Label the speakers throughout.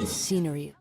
Speaker 1: This scenery.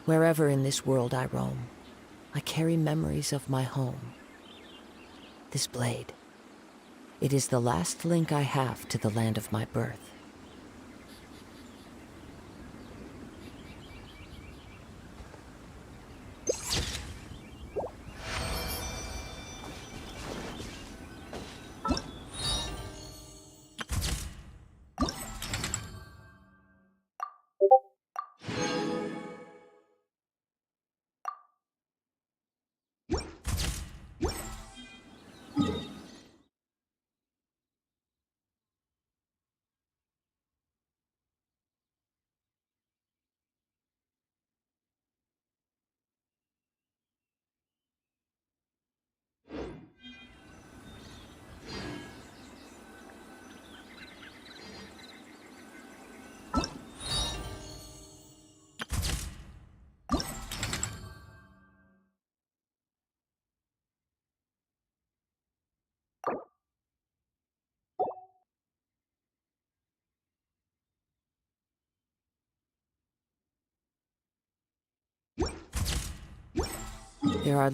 Speaker 1: Wherever in this world I roam, I carry memories of my home. This blade, it is the last link I have to the land of my birth. There are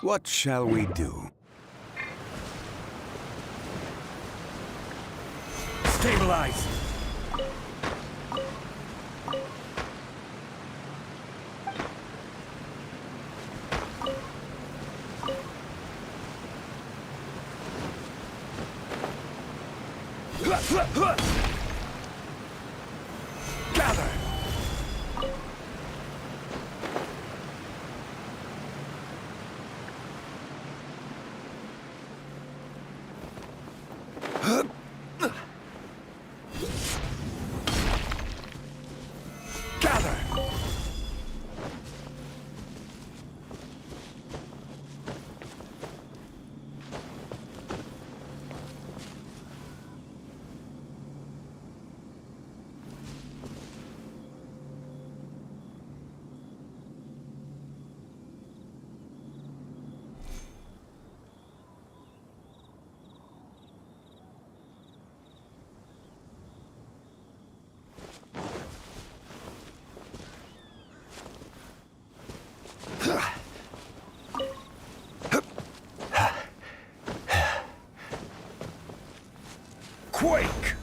Speaker 2: What shall we do?
Speaker 3: Stabilize! Gather! Gather! Quake!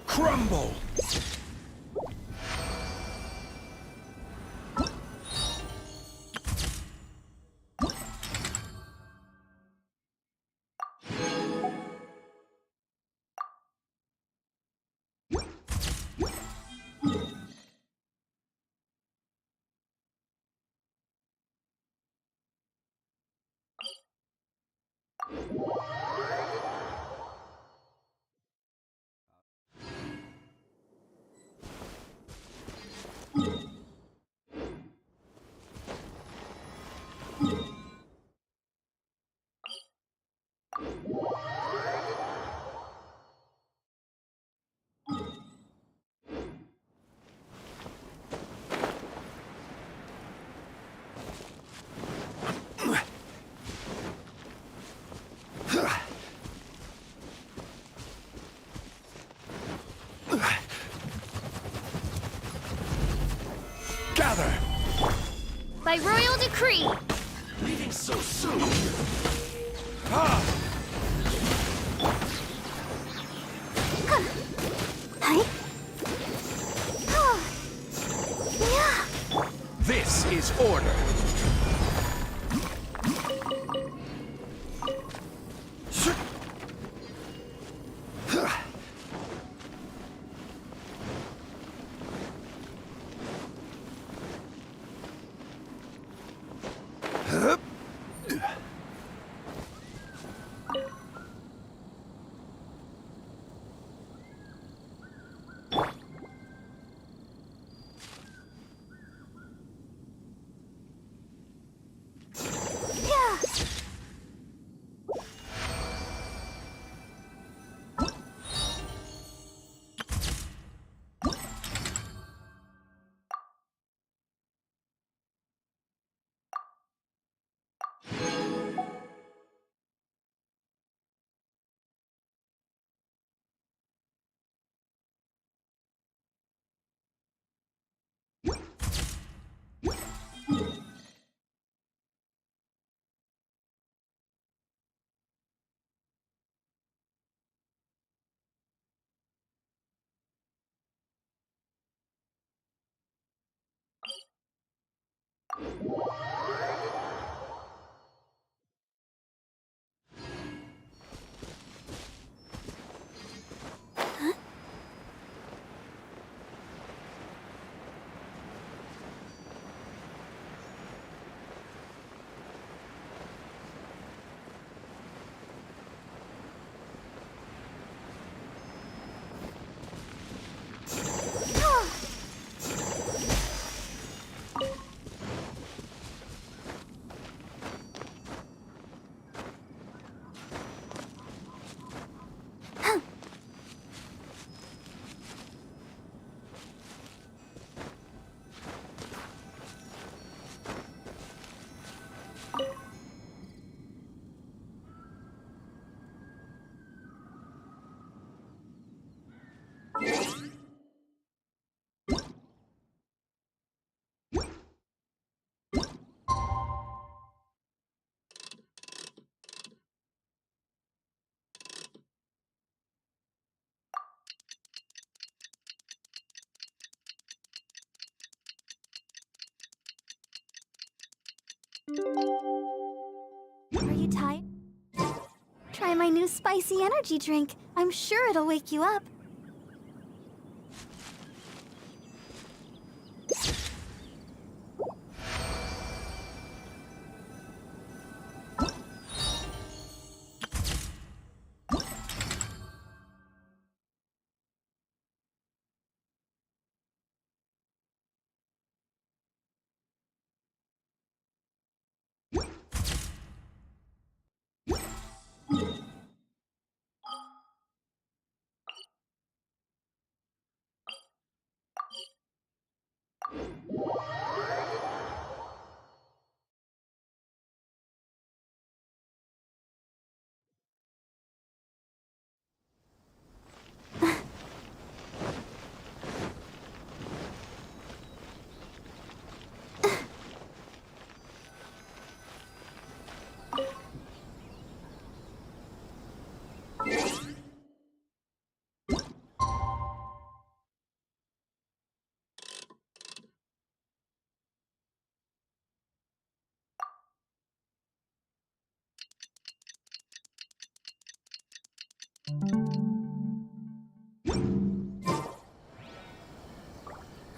Speaker 3: Crumble! Gather!
Speaker 4: By royal decree!
Speaker 3: Leaving so soon!
Speaker 2: Ah!
Speaker 4: Hey? Yeah.
Speaker 3: This is order!
Speaker 4: Are you tired? Try my new spicy energy drink. I'm sure it'll wake you up.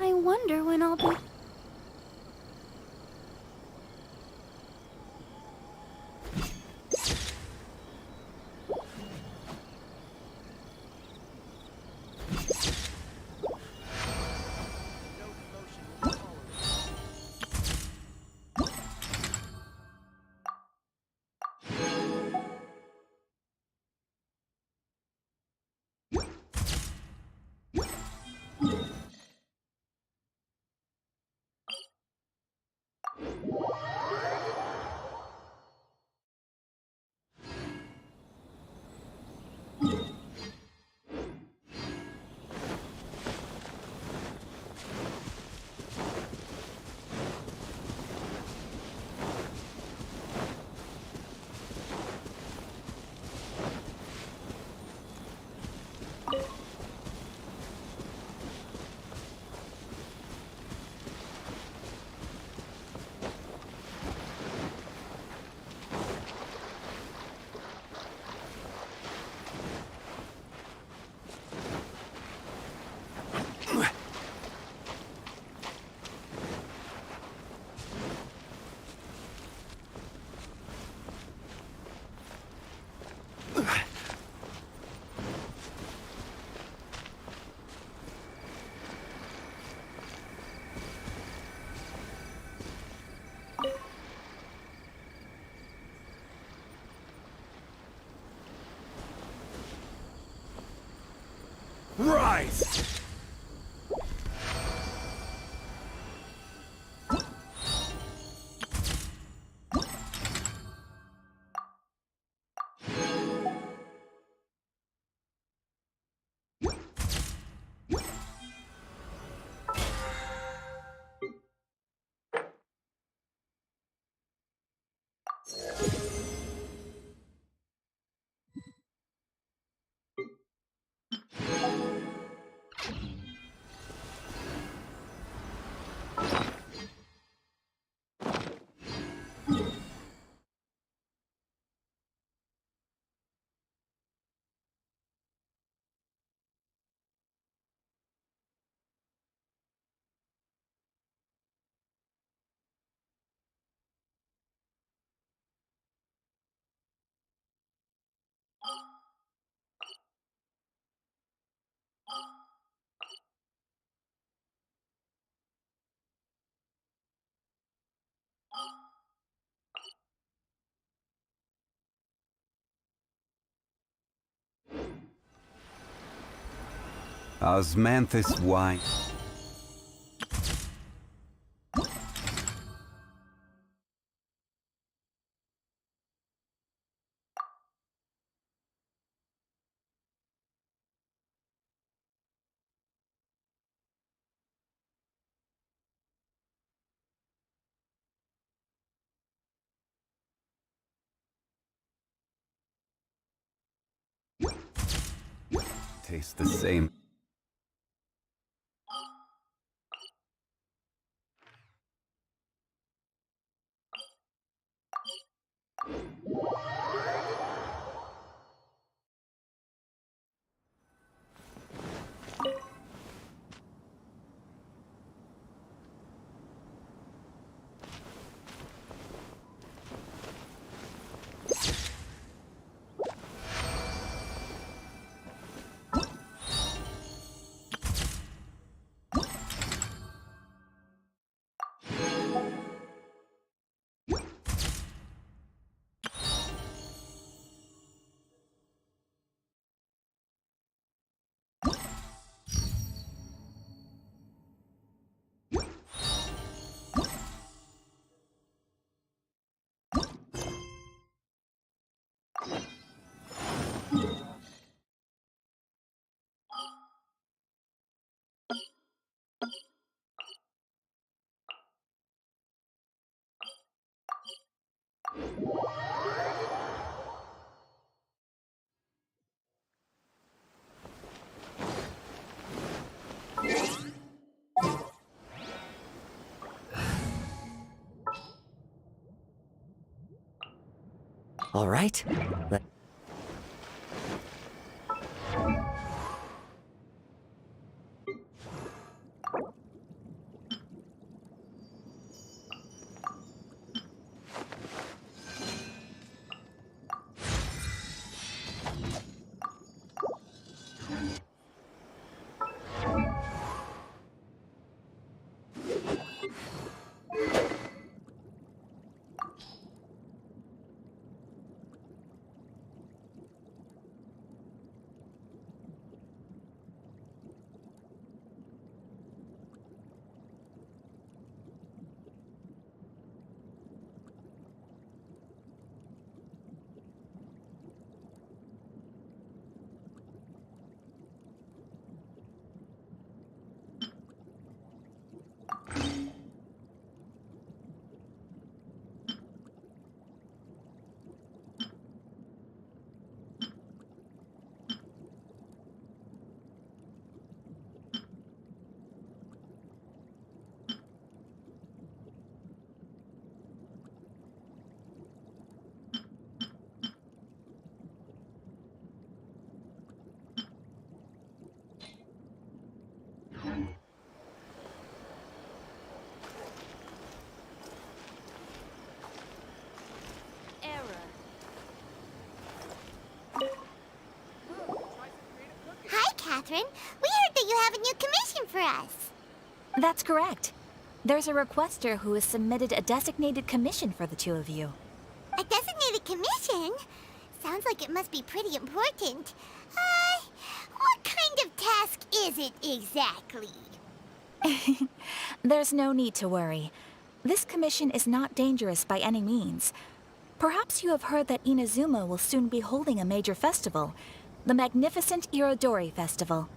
Speaker 4: I wonder when I'll be...
Speaker 3: Rise!
Speaker 2: Osmanthus wine. Tastes the same.
Speaker 1: All right.
Speaker 4: Hi, Catherine. We heard that you have a new commission for us.
Speaker 5: That's correct. There's a requester who has submitted a designated commission for the two of you.
Speaker 4: A designated commission? Sounds like it must be pretty important. What kind of task is it exactly?
Speaker 5: There's no need to worry. This commission is not dangerous by any means. Perhaps you have heard that Inazuma will soon be holding a major festival, the magnificent Irodori Festival.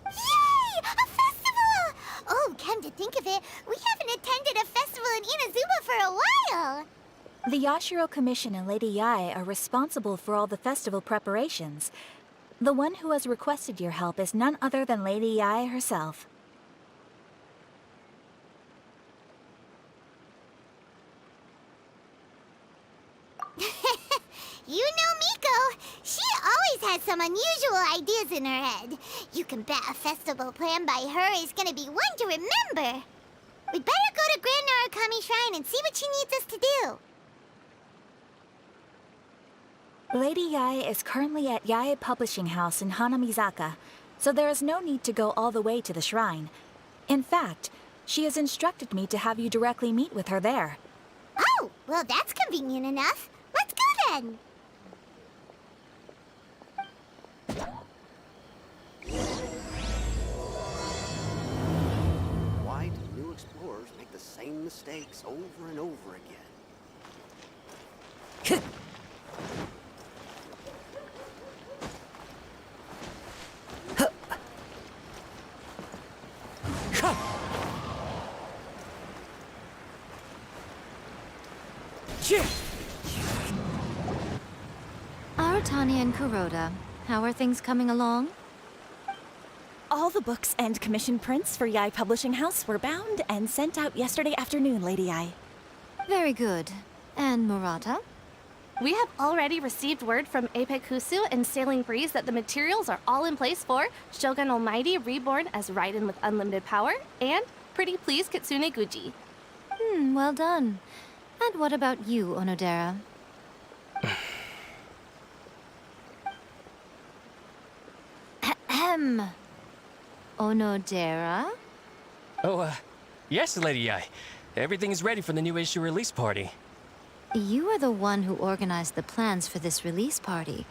Speaker 4: Yay! A festival! Oh, come to think of it, we haven't attended a festival in Inazuma for a while.
Speaker 5: The Yashiro Commission and Lady Yae are responsible for all the festival preparations. The one who has requested your help is none other than Lady Yae herself.
Speaker 4: You know Miko. She always has some unusual ideas in her head. You can bet a festival planned by her is gonna be one to remember. We'd better go to Grand Narukami Shrine and see what she needs us to do.
Speaker 5: Lady Yae is currently at Yae Publishing House in Hanamizaka, so there is no need to go all the way to the shrine. In fact, she has instructed me to have you directly meet with her there.
Speaker 4: Oh, well that's convenient enough. Let's go then.
Speaker 6: mistakes over and over again.
Speaker 7: Aratani and Kuroda, how are things coming along?
Speaker 8: All the books and commission prints for Yai Publishing House were bound and sent out yesterday afternoon, Lady Yai.
Speaker 7: Very good. And Murata?
Speaker 9: We have already received word from Apekusu and Sailing Breeze that the materials are all in place for Shogun Almighty reborn as Raiden with unlimited power and Pretty Please Kitsune Guji.
Speaker 7: Well done. And what about you, Onodera? Ahem. Onodera?
Speaker 10: Oh, yes, Lady Yai. Everything is ready for the new issue release party.
Speaker 7: You are the one who organized the plans for this release party.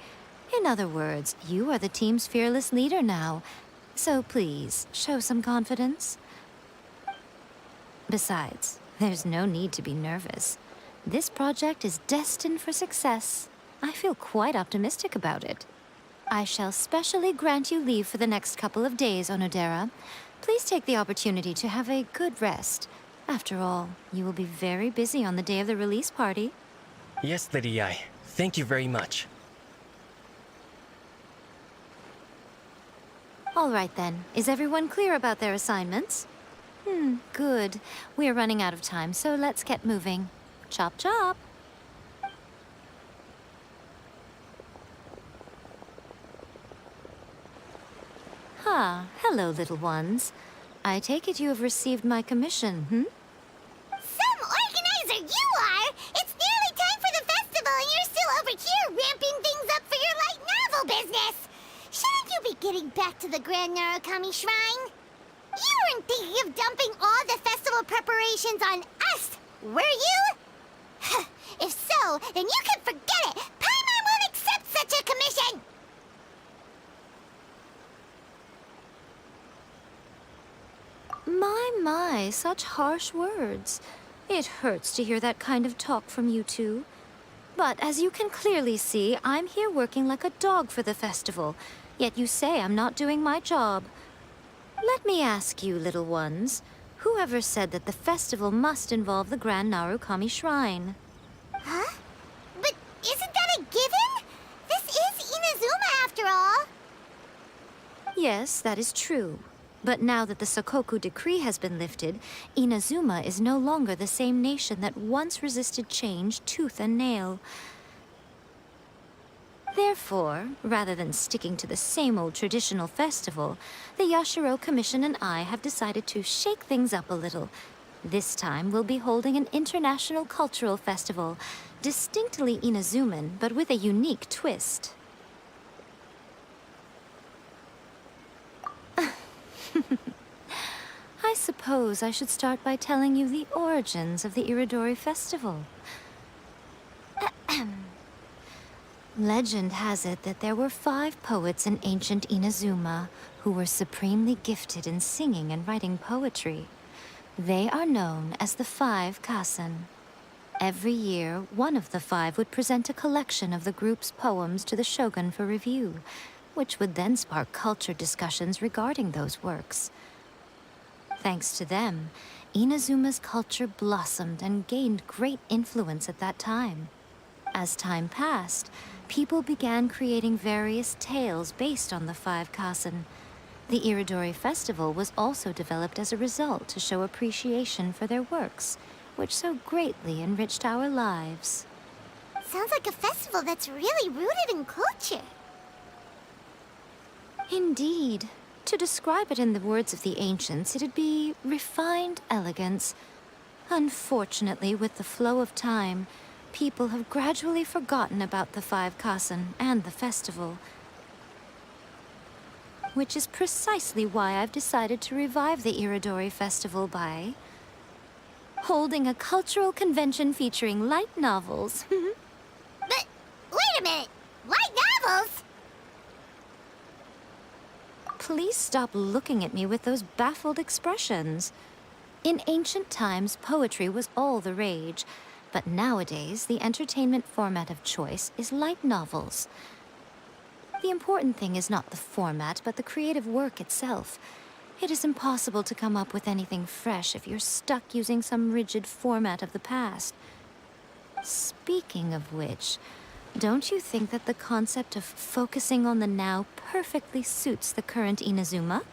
Speaker 7: In other words, you are the team's fearless leader now. So please, show some confidence. Besides, there's no need to be nervous. This project is destined for success. I feel quite optimistic about it. I shall specially grant you leave for the next couple of days, Onodera. Please take the opportunity to have a good rest. After all, you will be very busy on the day of the release party.
Speaker 10: Yes, Lady Yai. Thank you very much.
Speaker 7: All right then. Is everyone clear about their assignments? Good. We are running out of time, so let's get moving. Chop chop! Hello, little ones. I take it you have received my commission,
Speaker 4: Some organizer you are! It's nearly time for the festival and you're still over here ramping things up for your light novel business! Shouldn't you be getting back to the Grand Narukami Shrine? You weren't thinking of dumping all the festival preparations on us, were you? If so, then you can forget it! Paimon won't accept such a commission!
Speaker 7: My, such harsh words. It hurts to hear that kind of talk from you two. But as you can clearly see, I'm here working like a dog for the festival, yet you say I'm not doing my job. Let me ask you, little ones, whoever said that the festival must involve the Grand Narukami Shrine?
Speaker 4: Huh? But isn't that a given? This is Inazuma after all.
Speaker 7: Yes, that is true. But now that the Sokoku decree has been lifted, Inazuma is no longer the same nation that once resisted change tooth and nail. Therefore, rather than sticking to the same old traditional festival, the Yashiro Commission and I have decided to shake things up a little. This time, we'll be holding an international cultural festival, distinctly Inazuman, but with a unique twist. I suppose I should start by telling you the origins of the Iridori Festival. Legend has it that there were 5 poets in ancient Inazuma who were supremely gifted in singing and writing poetry. They are known as the 5 Kasen. Every year, one of the 5 would present a collection of the group's poems to the shogun for review, which would then spark culture discussions regarding those works. Thanks to them, Inazuma's culture blossomed and gained great influence at that time. As time passed, people began creating various tales based on the 5 Kasen. The Iridori Festival was also developed as a result to show appreciation for their works, which so greatly enriched our lives.
Speaker 4: Sounds like a festival that's really rooted in culture.
Speaker 7: Indeed. To describe it in the words of the ancients, it'd be refined elegance. Unfortunately, with the flow of time, people have gradually forgotten about the 5 Kasen and the festival. Which is precisely why I've decided to revive the Iridori Festival by holding a cultural convention featuring light novels.
Speaker 4: But wait a minute! Light novels?
Speaker 7: Please stop looking at me with those baffled expressions. In ancient times, poetry was all the rage, but nowadays the entertainment format of choice is light novels. The important thing is not the format, but the creative work itself. It is impossible to come up with anything fresh if you're stuck using some rigid format of the past. Speaking of which, don't you think that the concept of focusing on the now perfectly suits the current Inazuma?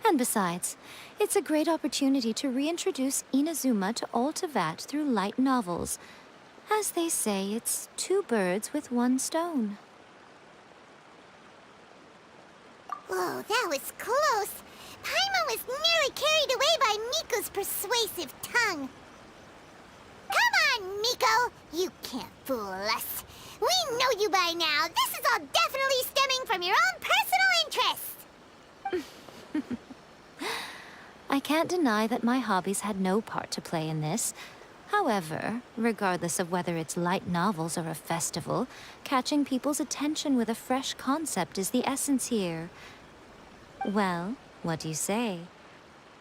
Speaker 7: And besides, it's a great opportunity to reintroduce Inazuma to all Teyvat through light novels. As they say, it's 2 birds with 1 stone.
Speaker 4: Whoa, that was close. Paimon was nearly carried away by Miko's persuasive tongue. Come on, Miko! You can't fool us. We know you by now. This is all definitely stemming from your own personal interest.
Speaker 7: I can't deny that my hobbies had no part to play in this. However, regardless of whether it's light novels or a festival, catching people's attention with a fresh concept is the essence here. Well, what do you say?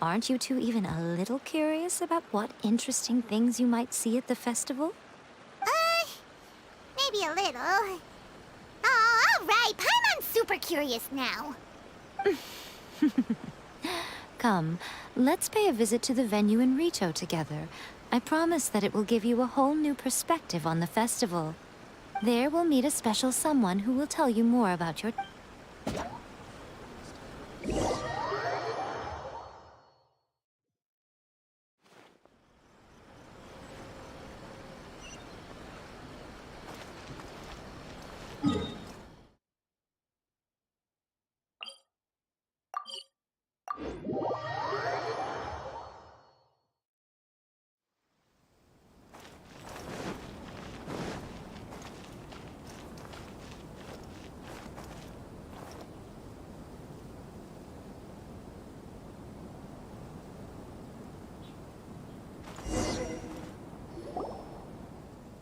Speaker 7: Aren't you two even a little curious about what interesting things you might see at the festival?
Speaker 4: Maybe a little. Oh, all right. Paimon's super curious now.
Speaker 7: Come, let's pay a visit to the venue in Rito together. I promise that it will give you a whole new perspective on the festival. There we'll meet a special someone who will tell you more about your...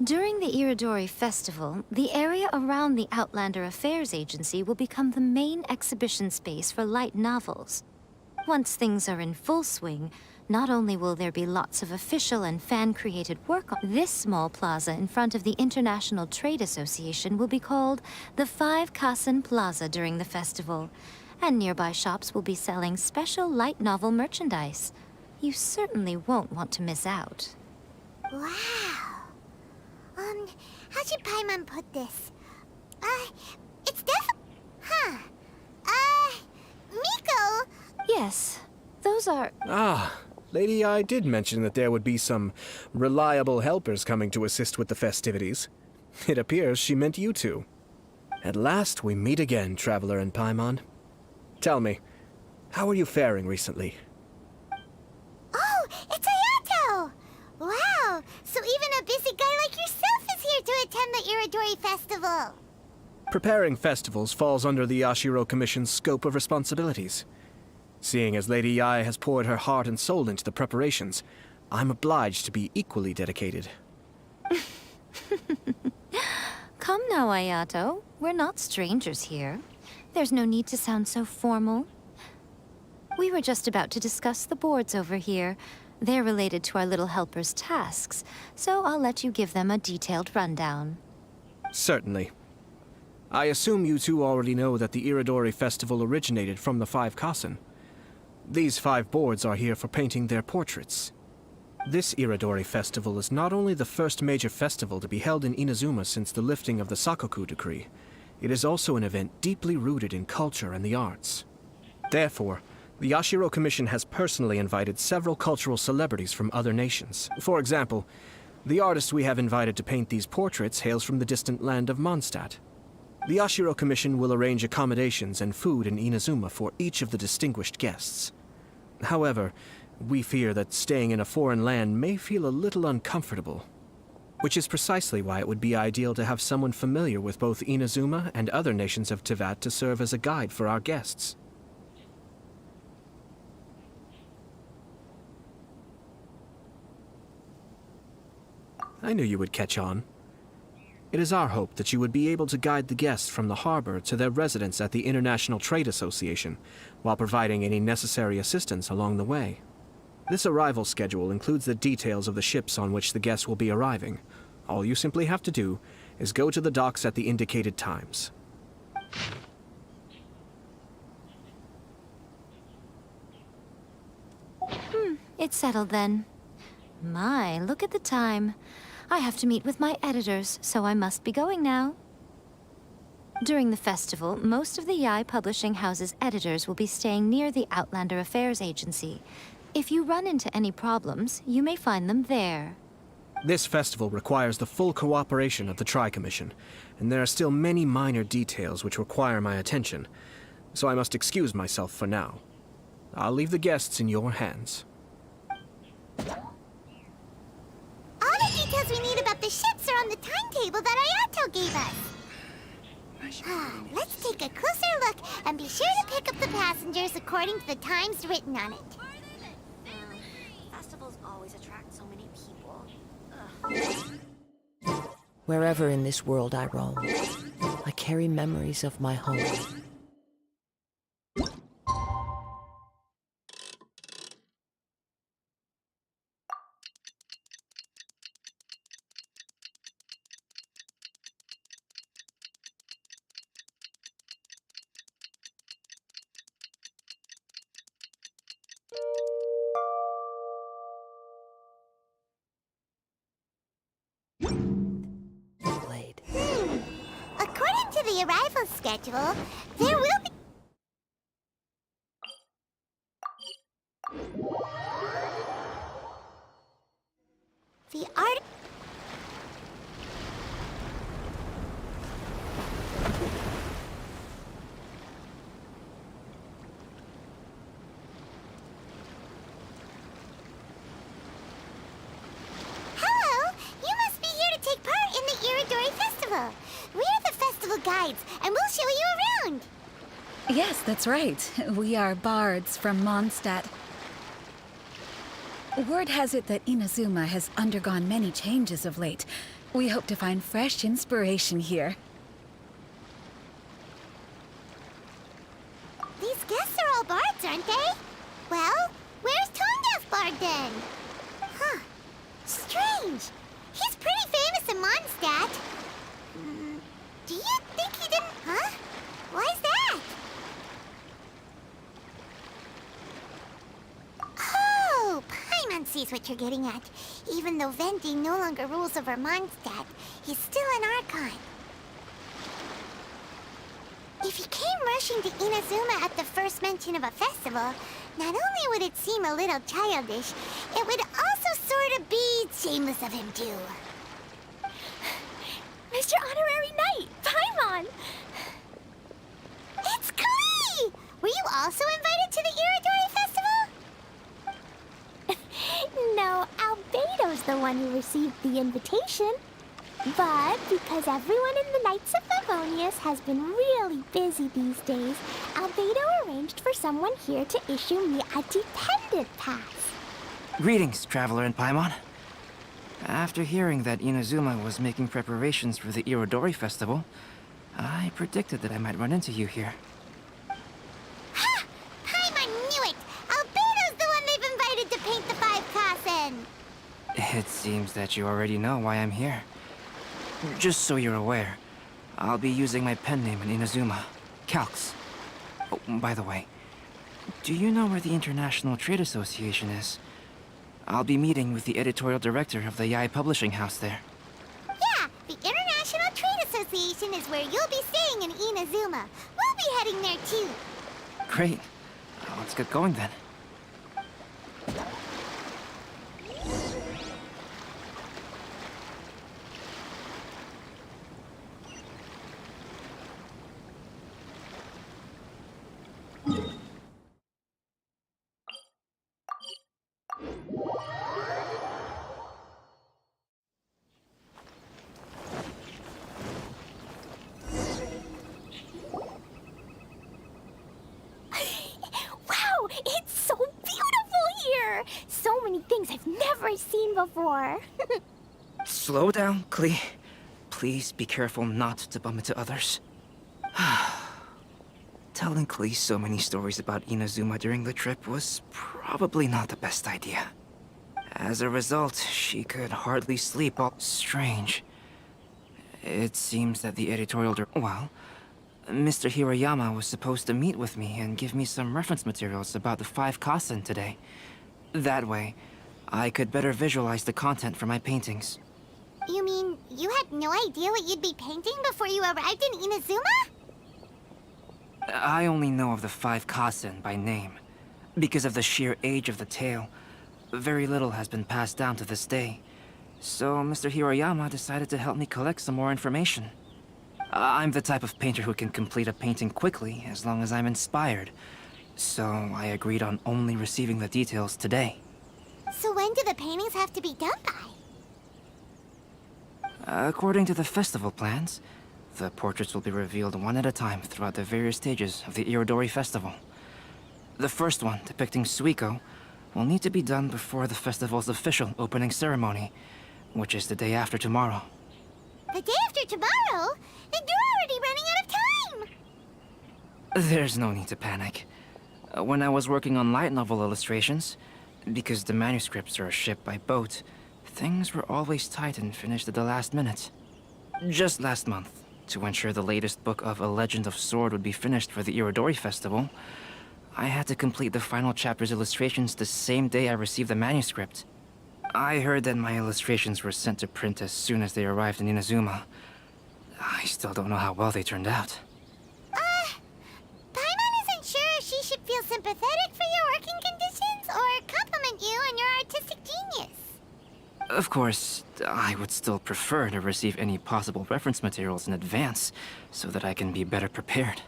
Speaker 7: During the Iridori Festival, the area around the Outlander Affairs Agency will become the main exhibition space for light novels. Once things are in full swing, not only will there be lots of official and fan-created work on this small plaza in front of the International Trade Association will be called the 5 Kasen Plaza during the festival, and nearby shops will be selling special light novel merchandise. You certainly won't want to miss out.
Speaker 4: Wow. How should Paimon put this? It's definitely... Miko!
Speaker 7: Yes, those are...
Speaker 3: Ah, Lady I did mention that there would be some reliable helpers coming to assist with the festivities. It appears she meant you two. At last we meet again, Traveler and Paimon. Tell me, how are you faring recently?
Speaker 4: Oh, it's Ayato! Wow, so even a busy guy like yourself is here to attend the Iridori Festival.
Speaker 3: Preparing festivals falls under the Yashiro Commission's scope of responsibilities. Seeing as Lady Yae has poured her heart and soul into the preparations, I'm obliged to be equally dedicated.
Speaker 7: Come now, Ayato. We're not strangers here. There's no need to sound so formal. We were just about to discuss the boards over here. They're related to our little helper's tasks, so I'll let you give them a detailed rundown.
Speaker 3: Certainly. I assume you two already know that the Iridori Festival originated from the 5 Kasen. These 5 boards are here for painting their portraits. This Iridori Festival is not only the first major festival to be held in Inazuma since the lifting of the Sakoku decree, it is also an event deeply rooted in culture and the arts. Therefore, the Yashiro Commission has personally invited several cultural celebrities from other nations. For example, the artist we have invited to paint these portraits hails from the distant land of Mondstadt. The Yashiro Commission will arrange accommodations and food in Inazuma for each of the distinguished guests. However, we fear that staying in a foreign land may feel a little uncomfortable, which is precisely why it would be ideal to have someone familiar with both Inazuma and other nations of Teyvat to serve as a guide for our guests. I knew you would catch on. It is our hope that you would be able to guide the guests from the harbor to their residence at the International Trade Association, while providing any necessary assistance along the way. This arrival schedule includes the details of the ships on which the guests will be arriving. All you simply have to do is go to the docks at the indicated times.
Speaker 7: It's settled then. My, look at the time. I have to meet with my editors, so I must be going now. During the festival, most of the Yai Publishing House's editors will be staying near the Outlander Affairs Agency. If you run into any problems, you may find them there.
Speaker 3: This festival requires the full cooperation of the Tri-Commission, and there are still many minor details which require my attention, so I must excuse myself for now. I'll leave the guests in your hands.
Speaker 4: All the details we need about the ships are on the timetable that Ayato gave us. Let's take a closer look and be sure to pick up the passengers according to the times written on it.
Speaker 8: Festivals always attract so many people.
Speaker 1: Wherever in this world I roam, I carry memories of my home. Blade.
Speaker 4: According to the arrival schedule, there will be... The art... Hello! You must be here to take part in the Iridori Festival. We're the festival guides, and we'll show you around.
Speaker 11: Yes, that's right. We are bards from Mondstadt. Word has it that Inazuma has undergone many changes of late. We hope to find fresh inspiration here.
Speaker 4: These guests are all bards, aren't they? Well, where's Tone-Deaf Bard then? Huh. Strange. He's pretty famous in Mondstadt. Do you think he didn't... Huh? Why's that? Oh, Paimon sees what you're getting at. Even though Venti no longer rules over Mondstadt, he's still an Archon. If he came rushing to Inazuma at the first mention of a festival, not only would it seem a little childish, it would also sort of be shameless of him too.
Speaker 8: Mr. Honorary Knight, Paimon!
Speaker 4: It's Klee! Were you also invited to the Iridori Festival?
Speaker 12: No, Albedo's the one who received the invitation. But because everyone in the Knights of Favonius has been really busy these days, Albedo arranged for someone here to issue me a dependent pass.
Speaker 13: Greetings, Traveler and Paimon. After hearing that Inazuma was making preparations for the Irodori Festival, I predicted that I might run into you here.
Speaker 4: Ha! Paimon knew it! Albedo's the one they've invited to paint the 5 Kasen!
Speaker 13: It seems that you already know why I'm here. Just so you're aware, I'll be using my pen name in Inazuma, Calx. Oh, by the way, do you know where the International Trade Association is? I'll be meeting with the editorial director of the Yai Publishing House there.
Speaker 4: Yeah, the International Trade Association is where you'll be staying in Inazuma. We'll be heading there too.
Speaker 13: Great. Let's get going then.
Speaker 12: Wow, it's so beautiful here! So many things I've never seen before.
Speaker 13: Slow down, Klee. please be careful not to bump into others. Telling Klee so many stories about Inazuma during the trip was probably not the best idea. As a result, she could hardly sleep all strange. It seems that the editorial well, Mr. Hirayama was supposed to meet with me and give me some reference materials about the 5 Kasen today. That way, I could better visualize the content for my paintings.
Speaker 4: You mean you had no idea what you'd be painting before you arrived in Inazuma?
Speaker 13: I only know of the 5 Kasen by name. Because of the sheer age of the tale, very little has been passed down to this day. So Mr. Hirayama decided to help me collect some more information. I'm the type of painter who can complete a painting quickly as long as I'm inspired. So I agreed on only receiving the details today.
Speaker 4: So when do the paintings have to be done by?
Speaker 13: According to the festival plans, the portraits will be revealed one at a time throughout the various stages of the Irodori Festival. The first one, depicting Suiko, will need to be done before the festival's official opening ceremony, which is the day after tomorrow.
Speaker 4: The day after tomorrow? Then you're already running out of time!
Speaker 13: There's no need to panic. When I was working on light novel illustrations, because the manuscripts are shipped by boat, things were always tight and finished at the last minute. Just last month, to ensure the latest book of A Legend of Sword would be finished for the Irodori Festival, I had to complete the final chapter's illustrations the same day I received the manuscript. I heard that my illustrations were sent to print as soon as they arrived in Inazuma. I still don't know how well they turned out.
Speaker 4: Paimon isn't sure if she should feel sympathetic for your working conditions or compliment you on your artistic genius.
Speaker 13: Of course, I would still prefer to receive any possible reference materials in advance, so that I can be better prepared.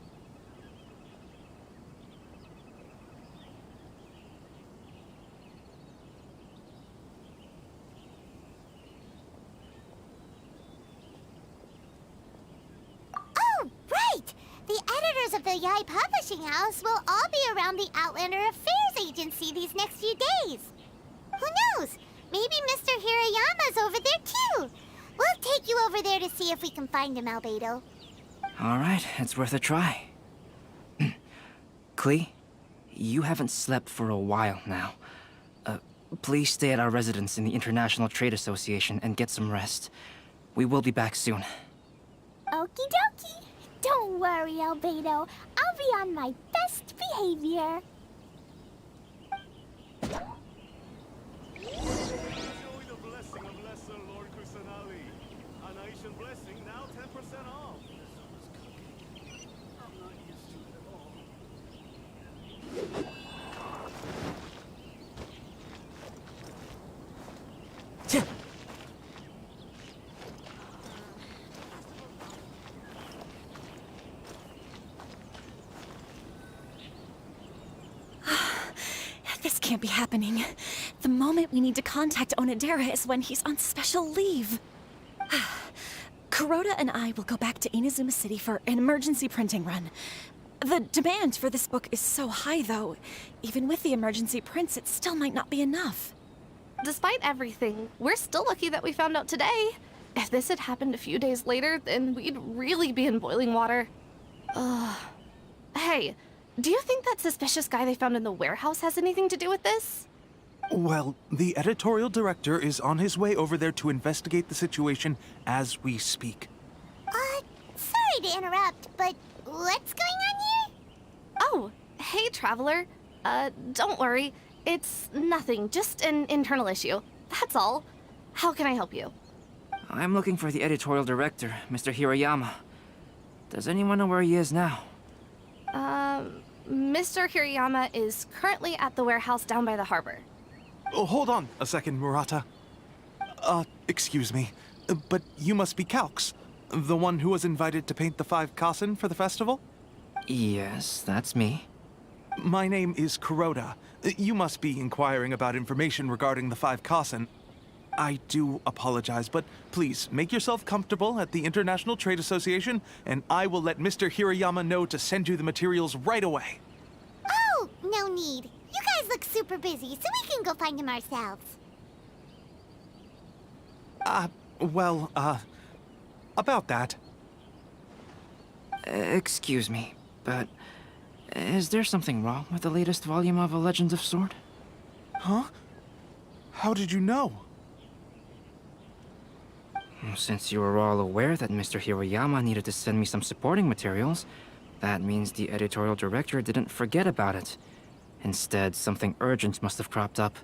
Speaker 4: Oh, right! The editors of the Yai Publishing House will all be around the Outlander Affairs Agency these next few days. Who knows? Maybe Mr. Hirayama's over there too. We'll take you over there to see if we can find him, Albedo.
Speaker 13: All right, it's worth a try. Klee, you haven't slept for a while now. Please stay at our residence in the International Trade Association and get some rest. We will be back soon.
Speaker 12: Okie dokie. Don't worry, Albedo. I'll be on my best behavior.
Speaker 6: Enjoy the blessing of Lesser Lord Kusanali. An Aishan blessing now 10% off. I'm not used to it at all.
Speaker 8: This can't be happening. The moment we need to contact Onodera is when he's on special leave. Kuroda and I will go back to Inazuma City for an emergency printing run. The demand for this book is so high, though. Even with the emergency prints, it still might not be enough.
Speaker 9: Despite everything, we're still lucky that we found out today. If this had happened a few days later, then we'd really be in boiling water. Hey, do you think that suspicious guy they found in the warehouse has anything to do with this?
Speaker 14: Well, the editorial director is on his way over there to investigate the situation as we speak.
Speaker 4: Sorry to interrupt, but what's going on here?
Speaker 9: Oh, hey, Traveler. Don't worry. It's nothing, just an internal issue. That's all. How can I help you?
Speaker 13: I'm looking for the editorial director, Mr. Hirayama. Does anyone know where he is now?
Speaker 9: Mr. Hirayama is currently at the warehouse down by the harbor.
Speaker 14: Oh, hold on a second, Murata. Excuse me, but you must be Calx, the one who was invited to paint the 5 Kasen for the festival?
Speaker 13: Yes, that's me.
Speaker 14: My name is Kuroda. You must be inquiring about information regarding the 5 Kasen. I do apologize, but please make yourself comfortable at the International Trade Association, and I will let Mr. Hirayama know to send you the materials right away.
Speaker 4: Oh, no need. You guys look super busy, so we can go find him ourselves.
Speaker 14: about that.
Speaker 13: Excuse me, but is there something wrong with the latest volume of A Legend of Sword?
Speaker 14: Huh? How did you know?
Speaker 13: Since you were all aware that Mr. Hiroyama needed to send me some supporting materials, that means the editorial director didn't forget about it. Instead, something urgent must have cropped up.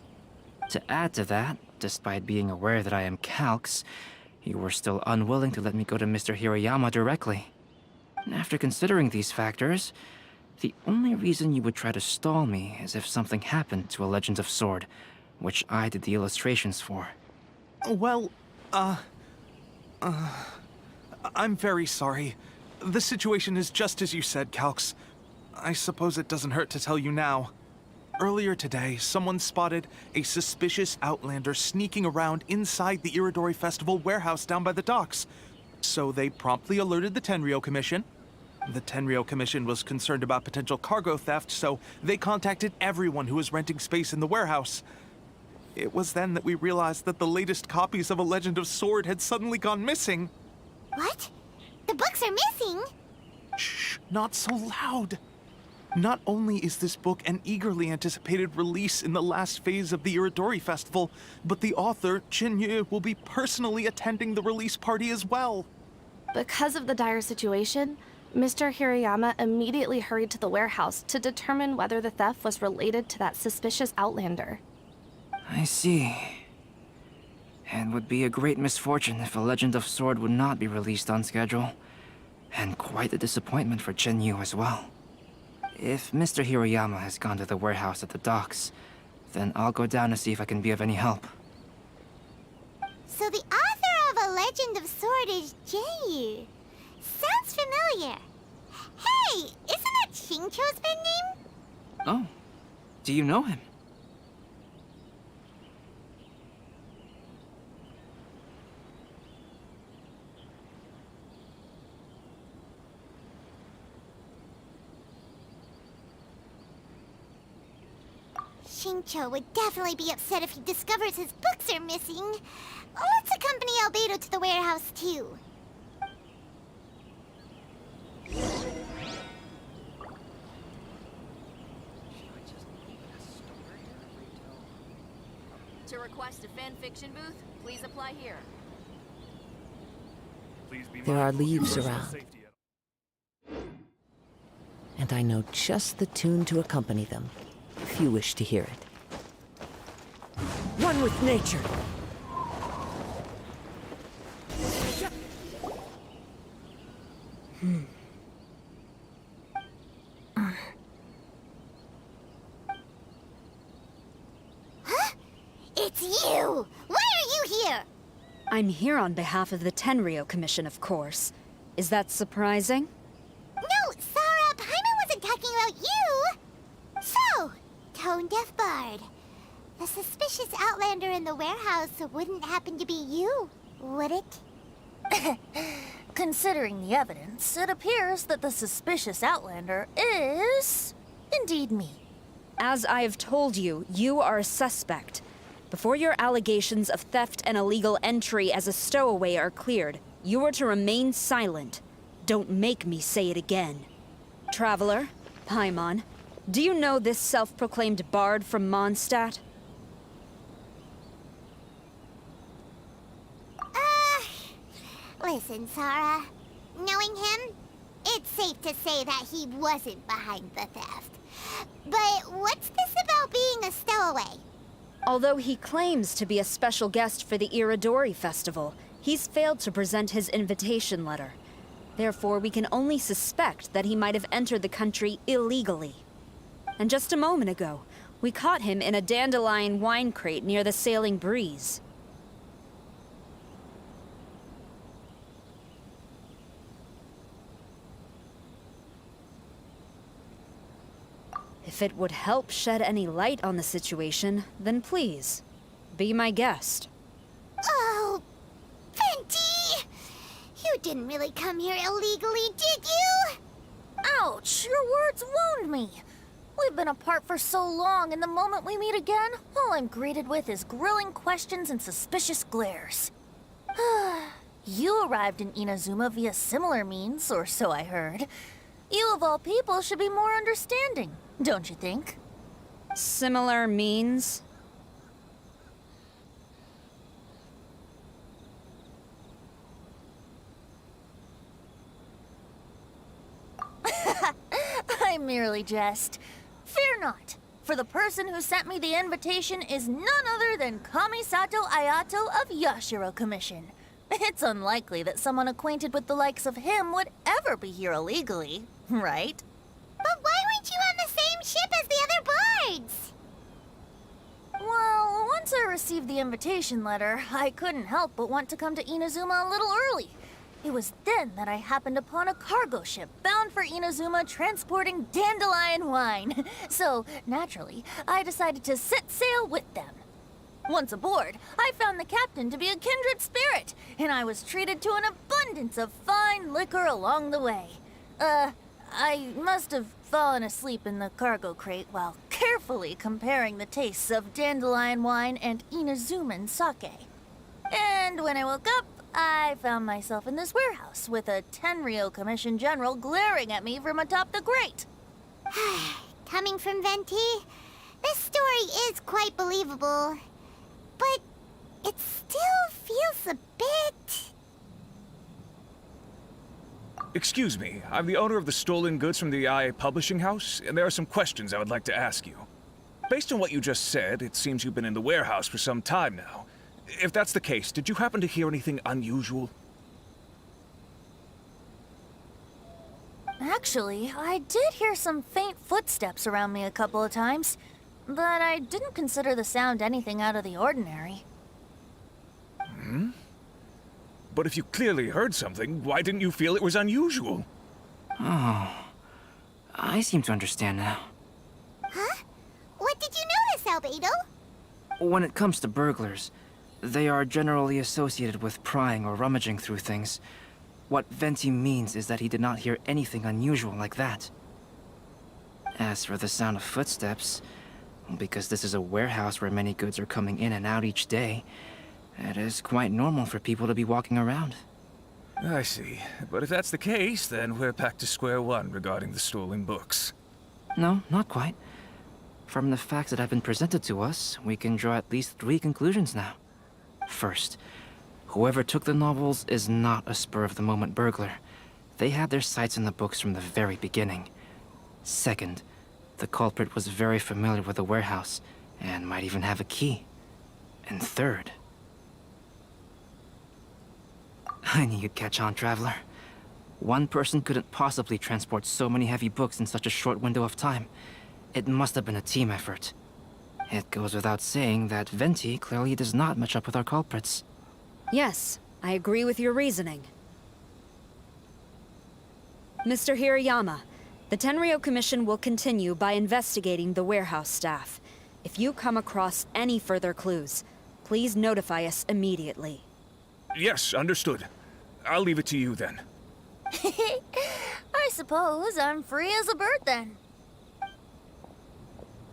Speaker 13: To add to that, despite being aware that I am Calx, you were still unwilling to let me go to Mr. Hiroyama directly. After considering these factors, the only reason you would try to stall me is if something happened to A Legend of Sword, which I did the illustrations for.
Speaker 14: Well, I'm very sorry. The situation is just as you said, Calx. I suppose it doesn't hurt to tell you now. Earlier today, someone spotted a suspicious outlander sneaking around inside the Iridori Festival warehouse down by the docks. So they promptly alerted the Tenryou Commission. The Tenryou Commission was concerned about potential cargo theft, so they contacted everyone who was renting space in the warehouse. It was then that we realized that the latest copies of A Legend of Sword had suddenly gone missing.
Speaker 4: What? The books are missing?
Speaker 14: Shh, not so loud. Not only is this book an eagerly anticipated release in the last phase of the Iridori Festival, but the author, Chin-Yu, will be personally attending the release party as well.
Speaker 9: Because of the dire situation, Mr. Hiroyama immediately hurried to the warehouse to determine whether the theft was related to that suspicious outlander.
Speaker 13: I see. It would be a great misfortune if A Legend of Sword would not be released on schedule. And quite a disappointment for Chin-Yu as well. If Mr. Hiroyama has gone to the warehouse at the docks, then I'll go down to see if I can be of any help.
Speaker 4: So the author of A Legend of Sword is Jin-Yu. Sounds familiar. Hey, isn't that Xingqiu's pen name?
Speaker 13: Oh, do you know him?
Speaker 4: Xingqiu would definitely be upset if he discovers his books are missing. Let's accompany Albedo to the warehouse, too.
Speaker 15: To request a fanfiction booth, please apply here.
Speaker 1: There are leaves around, and I know just the tune to accompany them, if you wish to hear it.
Speaker 16: One with nature!
Speaker 4: Huh? It's you! Why are you here?
Speaker 17: I'm here on behalf of the Tenryou Commission, of course. Is that surprising?
Speaker 4: No, Sarah, Paimon wasn't talking about you! So, tone-deaf bard. The suspicious outlander in the warehouse wouldn't happen to be you, would it?
Speaker 18: Considering the evidence, it appears that the suspicious outlander is indeed me.
Speaker 17: As I have told you, you are a suspect. Before your allegations of theft and illegal entry as a stowaway are cleared, you are to remain silent. Don't make me say it again. Traveler, Paimon, do you know this self-proclaimed bard from Mondstadt?
Speaker 4: Listen, Sarah. Knowing him, it's safe to say that he wasn't behind the theft. But what's this about being a stowaway?
Speaker 17: Although he claims to be a special guest for the Iridori Festival, he's failed to present his invitation letter. Therefore, we can only suspect that he might have entered the country illegally. And just a moment ago, we caught him in a dandelion wine crate near the Sailing Breeze. If it would help shed any light on the situation, then please, be my guest.
Speaker 4: Oh, Fenty! You didn't really come here illegally, did you?
Speaker 18: Ouch, your words wound me. We've been apart for so long, and the moment we meet again, all I'm greeted with is grilling questions and suspicious glares. You arrived in Inazuma via similar means, or so I heard. You of all people should be more understanding, don't you think?
Speaker 17: Similar means?
Speaker 18: I merely jest. Fear not, for the person who sent me the invitation is none other than Kamisato Ayato of Yashiro Commission. It's unlikely that someone acquainted with the likes of him would ever be here illegally, right?
Speaker 4: But why weren't you on the same ship as the other bards?
Speaker 18: Well, once I received the invitation letter, I couldn't help but want to come to Inazuma a little early. It was then that I happened upon a cargo ship bound for Inazuma transporting dandelion wine. So, naturally, I decided to set sail with them. Once aboard, I found the captain to be a kindred spirit, and I was treated to an abundance of fine liquor along the way. I must have fallen asleep in the cargo crate while carefully comparing the tastes of dandelion wine and Inazuman sake. And when I woke up, I found myself in this warehouse with a Tenryo Commission General glaring at me from atop the grate.
Speaker 4: Coming from Venti, this story is quite believable. But it still feels a bit...
Speaker 16: Excuse me, I'm the owner of the stolen goods from the IA publishing house, and there are some questions I would like to ask you. Based on what you just said, it seems you've been in the warehouse for some time now. If that's the case, did you happen to hear anything unusual?
Speaker 18: Actually, I did hear some faint footsteps around me a couple of times, but I didn't consider the sound anything out of the ordinary.
Speaker 16: Hmm? But if you clearly heard something, why didn't you feel it was unusual?
Speaker 13: Oh, I seem to understand now.
Speaker 4: Huh? What did you notice, Albedo?
Speaker 13: When it comes to burglars, they are generally associated with prying or rummaging through things. What Venti means is that he did not hear anything unusual like that. As for the sound of footsteps, because this is a warehouse where many goods are coming in and out each day, it is quite normal for people to be walking around.
Speaker 16: I see. But if that's the case, then we're back to square one regarding the stolen books.
Speaker 13: No, not quite. From the facts that have been presented to us, we can draw at least 3 conclusions now. First, whoever took the novels is not a spur-of-the-moment burglar. They had their sights on the books from the very beginning. Second, the culprit was very familiar with the warehouse, and might even have a key. And third... I knew you'd catch on, Traveler. One person couldn't possibly transport so many heavy books in such a short window of time. It must have been a team effort. It goes without saying that Venti clearly does not match up with our culprits.
Speaker 17: Yes, I agree with your reasoning. Mr. Hirayama, the Tenryo Commission will continue by investigating the warehouse staff. If you come across any further clues, please notify us immediately.
Speaker 16: Yes, understood. I'll leave it to you then.
Speaker 18: I suppose I'm free as a bird then.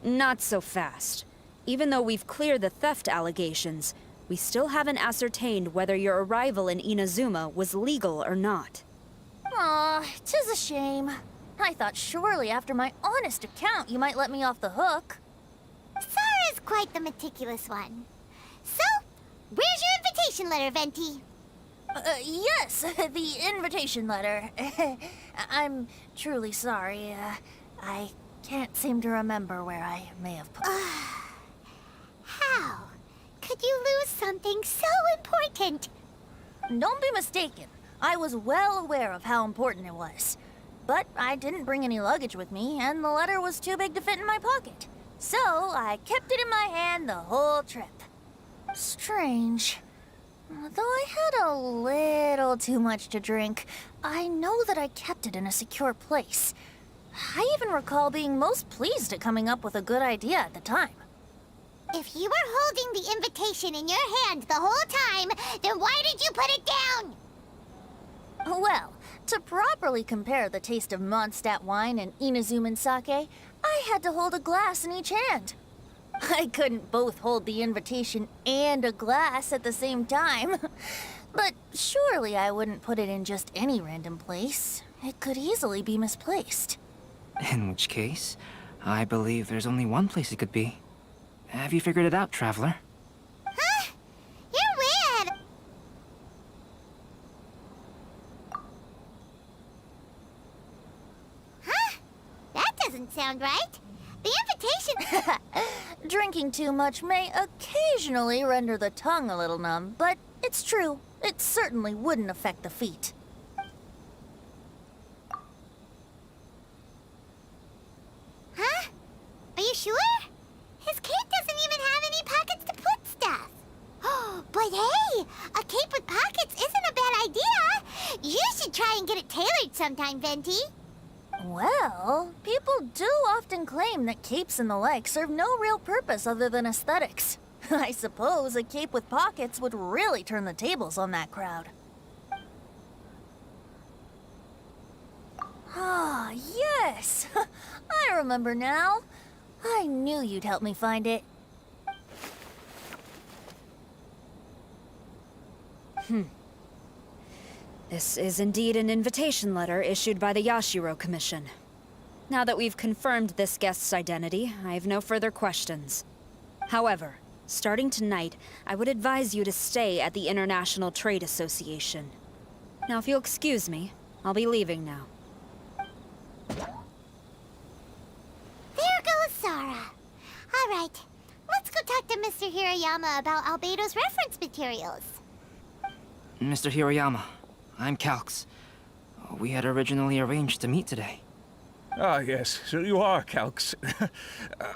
Speaker 17: Not so fast. Even though we've cleared the theft allegations, we still haven't ascertained whether your arrival in Inazuma was legal or not.
Speaker 18: Aw, 'tis a shame. I thought surely after my honest account you might let me off the hook.
Speaker 4: Sara's quite the meticulous one. So, where's your invitation letter, Venti?
Speaker 18: Yes, the invitation letter. I'm truly sorry. I can't seem to remember where I may have put it.
Speaker 4: How could you lose something so important?
Speaker 18: Don't be mistaken. I was well aware of how important it was. But I didn't bring any luggage with me, and the letter was too big to fit in my pocket. So I kept it in my hand the whole trip. Strange. Though I had a little too much to drink, I know that I kept it in a secure place. I even recall being most pleased at coming up with a good idea at the time.
Speaker 4: If you were holding the invitation in your hand the whole time, then why did you put it down?
Speaker 18: Well, to properly compare the taste of Mondstadt wine and Inazuman sake, I had to hold a glass in each hand. I couldn't both hold the invitation and a glass at the same time. But surely I wouldn't put it in just any random place. It could easily be misplaced.
Speaker 13: In which case, I believe there's only one place it could be. Have you figured it out, Traveler?
Speaker 4: Huh? You're way ahead. Huh? That doesn't sound right. The invitation...
Speaker 18: Drinking too much may occasionally render the tongue a little numb, but it's true. It certainly wouldn't affect the feet.
Speaker 4: Huh? Are you sure? His cape doesn't even have any pockets to put stuff. But hey, a cape with pockets isn't a bad idea. You should try and get it tailored sometime, Venti.
Speaker 18: Well, people do often claim that capes and the like serve no real purpose other than aesthetics. I suppose a cape with pockets would really turn the tables on that crowd. Ah, yes! I remember now. I knew you'd help me find it.
Speaker 17: This is indeed an invitation letter issued by the Yashiro Commission. Now that we've confirmed this guest's identity, I have no further questions. However, starting tonight, I would advise you to stay at the International Trade Association. Now, if you'll excuse me, I'll be leaving now.
Speaker 4: There goes Sara. All right, let's go talk to Mr. Hirayama about Albedo's reference materials.
Speaker 13: Mr. Hiroyama, I'm Calx. We had originally arranged to meet today.
Speaker 16: Ah, yes, so you are Calx.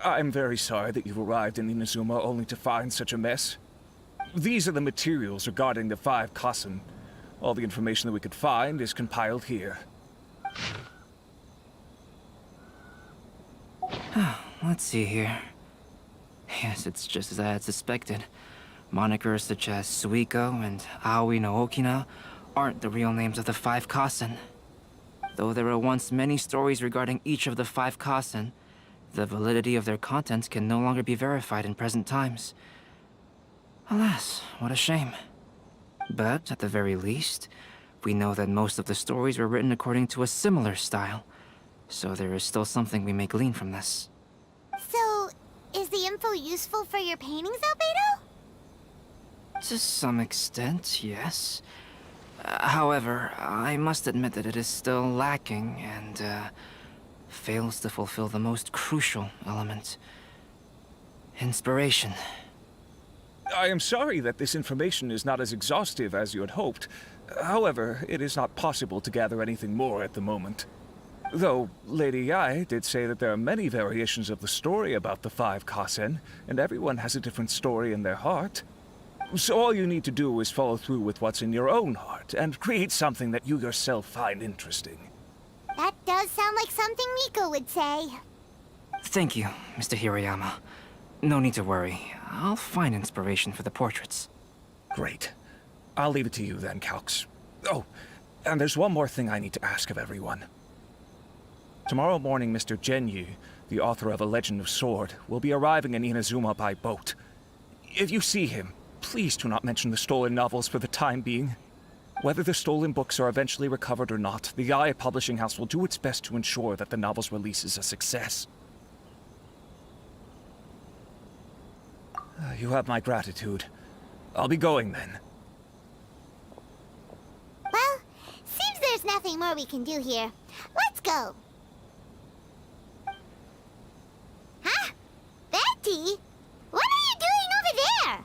Speaker 16: I'm very sorry that you've arrived in Inazuma only to find such a mess. These are the materials regarding the 5 Kasen. All the information that we could find is compiled here.
Speaker 13: Let's see here. Yes, it's just as I had suspected. Monikers such as Suiko and Aoi no Okina aren't the real names of the 5 Kasen. Though there were once many stories regarding each of the 5 Kasen, the validity of their contents can no longer be verified in present times. Alas, what a shame. But, at the very least, we know that most of the stories were written according to a similar style, so there is still something we may glean from this.
Speaker 4: So, is the info useful for your paintings, Albedo?
Speaker 13: To some extent, yes. However, I must admit that it is still lacking and, fails to fulfill the most crucial element. Inspiration.
Speaker 16: I am sorry that this information is not as exhaustive as you had hoped. However, it is not possible to gather anything more at the moment. Though, Lady Yae did say that there are many variations of the story about the 5 Kasen, and everyone has a different story in their heart. So all you need to do is follow through with what's in your own heart, and create something that you yourself find interesting.
Speaker 4: That does sound like something Miko would say.
Speaker 13: Thank you, Mr. Hiroyama. No need to worry. I'll find inspiration for the portraits.
Speaker 16: Great. I'll leave it to you then, Calx. Oh, and there's one more thing I need to ask of everyone. Tomorrow morning, Mr. Genyu, the author of A Legend of Sword, will be arriving in Inazuma by boat. If you see him, please do not mention the stolen novels for the time being. Whether the stolen books are eventually recovered or not, the Yae Publishing House will do its best to ensure that the novel's release is a success. You have my gratitude. I'll be going then.
Speaker 4: Well, seems there's nothing more we can do here. Let's go. Huh? Betty? What are you doing over there?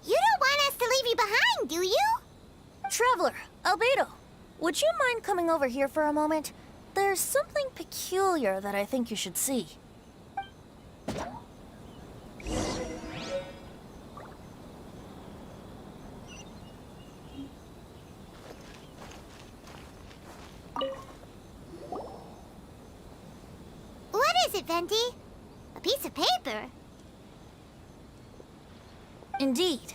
Speaker 4: You don't want us to leave you behind, do you?
Speaker 18: Traveler, Albedo, would you mind coming over here for a moment? There's something peculiar that I think you should see.
Speaker 4: What is it, Venti? A piece of paper?
Speaker 18: Indeed.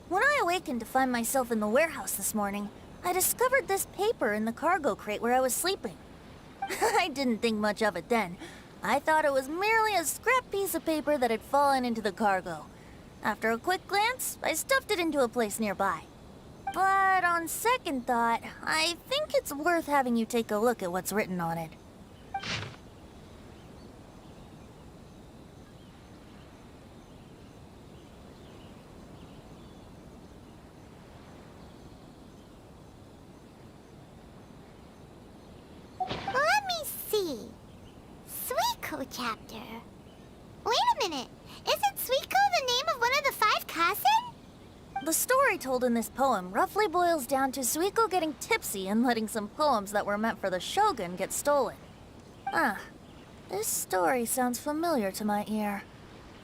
Speaker 18: When I awakened to find myself in the warehouse this morning, I discovered this paper in the cargo crate where I was sleeping. I didn't think much of it then. I thought it was merely a scrap piece of paper that had fallen into the cargo. After a quick glance, I stuffed it into a place nearby. But on second thought, I think it's worth having you take a look at what's written on it.
Speaker 4: Let me see. Suiko chapter. Wait a minute. Isn't Suiko the name of one of the 5 Kasen?
Speaker 18: The story told in this poem roughly boils down to Suiko getting tipsy and letting some poems that were meant for the shogun get stolen. This story sounds familiar to my ear.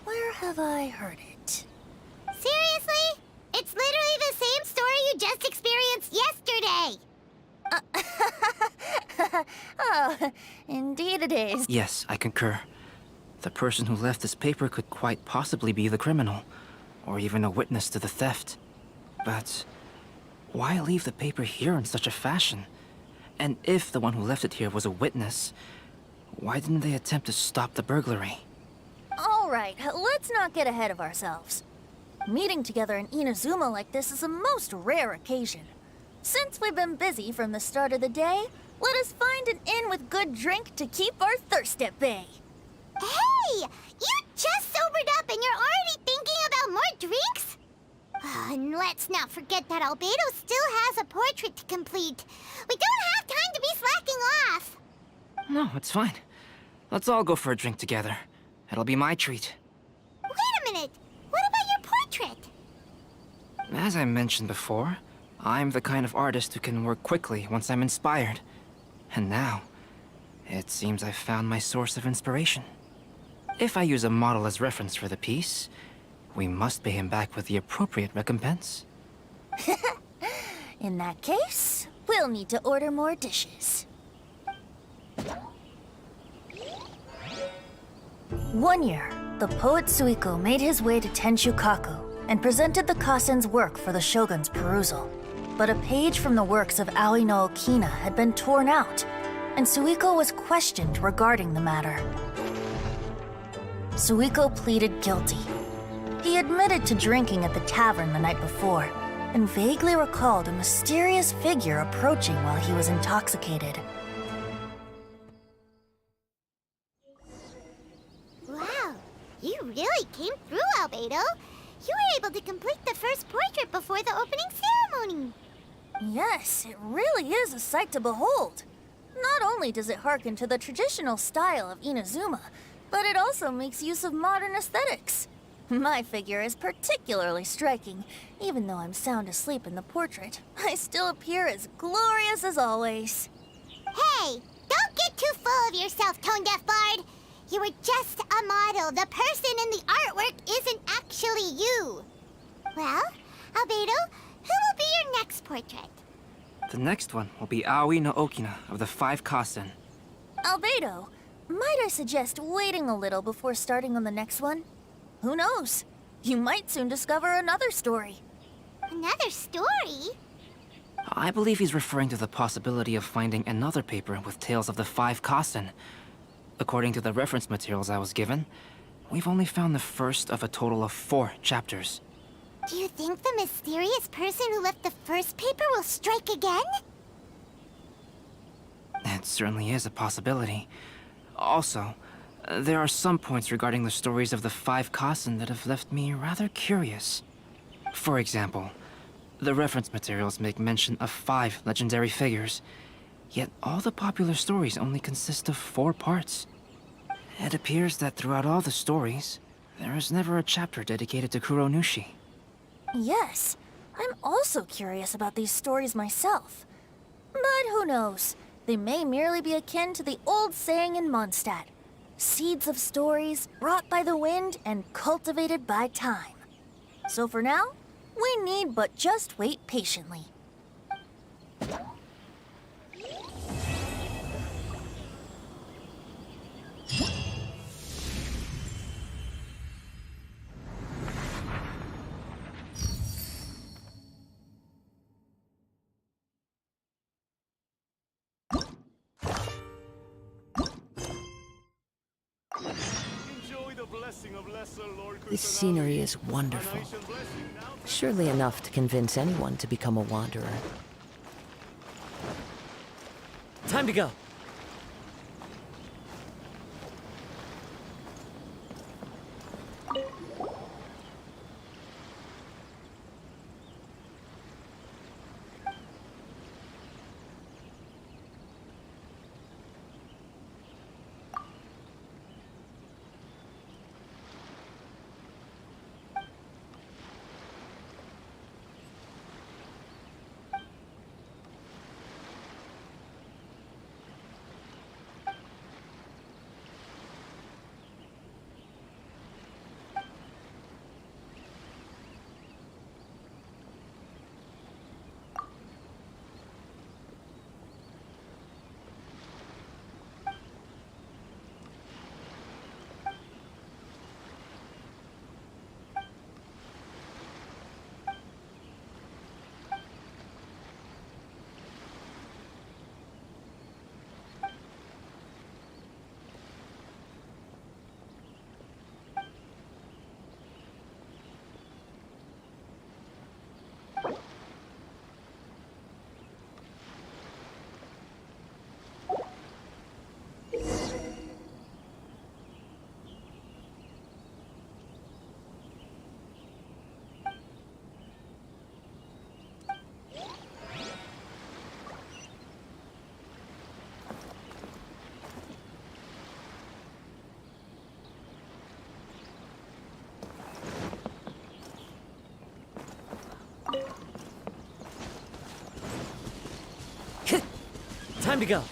Speaker 18: Where have I heard it?
Speaker 4: Seriously? It's literally the same story you just experienced yesterday.
Speaker 18: Oh, indeed it is.
Speaker 13: Yes, I concur. The person who left this paper could quite possibly be the criminal, or even a witness to the theft. But why leave the paper here in such a fashion? And if the one who left it here was a witness, why didn't they attempt to stop the burglary?
Speaker 18: All right, let's not get ahead of ourselves. Meeting together in Inazuma like this is a most rare occasion. Since we've been busy from the start of the day, let us find an inn with good drink to keep our thirst at bay.
Speaker 4: Hey! You just sobered up and you're already thinking about more drinks? And let's not forget that Albedo still has a portrait to complete. We don't have time to be slacking off.
Speaker 13: No, it's fine. Let's all go for a drink together. It'll be my treat.
Speaker 4: Wait a minute. What about your portrait?
Speaker 13: As I mentioned before, I'm the kind of artist who can work quickly once I'm inspired. And now, it seems I've found my source of inspiration. If I use a model as reference for the piece, we must pay him back with the appropriate recompense.
Speaker 18: In that case, we'll need to order more dishes. One year, the poet Suiko made his way to Tenshukaku and presented the Kasen's work for the shogun's perusal. But a page from the works of Aoi no Okina had been torn out, and Suiko was questioned regarding the matter. Suiko pleaded guilty. He admitted to drinking at the tavern the night before, and vaguely recalled a mysterious figure approaching while he was intoxicated.
Speaker 4: Wow, you really came through, Albedo. You were able to complete the first portrait before the opening ceremony.
Speaker 18: Yes, it really is a sight to behold. Not only does it harken to the traditional style of Inazuma, but it also makes use of modern aesthetics. My figure is particularly striking. Even though I'm sound asleep in the portrait, I still appear as glorious as always.
Speaker 4: Hey, don't get too full of yourself, Tone-Deaf Bard. You were just a model. The person in the artwork isn't actually you. Well, Albedo, who will be your next portrait?
Speaker 13: The next one will be Aoi no Okina of the 5 Kasen.
Speaker 18: Albedo, might I suggest waiting a little before starting on the next one? Who knows? You might soon discover another story.
Speaker 4: Another story?
Speaker 13: I believe he's referring to the possibility of finding another paper with tales of the 5 Kasen. According to the reference materials I was given, we've only found the first of a total of 4 chapters.
Speaker 4: Do you think the mysterious person who left the first paper will strike again?
Speaker 13: It certainly is a possibility. Also, there are some points regarding the stories of the 5 Kasen that have left me rather curious. For example, the reference materials make mention of 5 legendary figures, yet all the popular stories only consist of 4 parts. It appears that throughout all the stories, there is never a chapter dedicated to Kuronushi.
Speaker 18: Yes, I'm also curious about these stories myself. But who knows? They may merely be akin to the old saying in Mondstadt. Seeds of stories brought by the wind and cultivated by time. So for now, we need but just wait patiently.
Speaker 6: Enjoy the the blessing of lesser Lord
Speaker 1: This
Speaker 6: Kusanagi,
Speaker 1: scenery is
Speaker 6: an
Speaker 1: wonderful.
Speaker 6: ancient blessing now
Speaker 1: Surely enough to convince anyone to become a wanderer. Time to go. Time to go.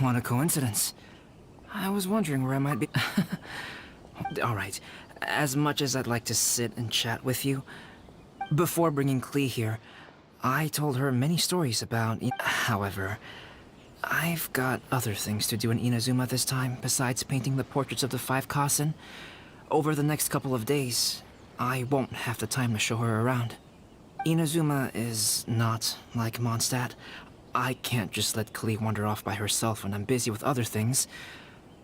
Speaker 13: What a coincidence. I was wondering where I might be. Alright, as much as I'd like to sit and chat with you, before bringing Klee here, I told her many stories about... However, I've got other things to do in Inazuma this time, besides painting the portraits of the 5 Kasen. Over the next couple of days, I won't have the time to show her around. Inazuma is not like Mondstadt. I can't just let Klee wander off by herself when I'm busy with other things.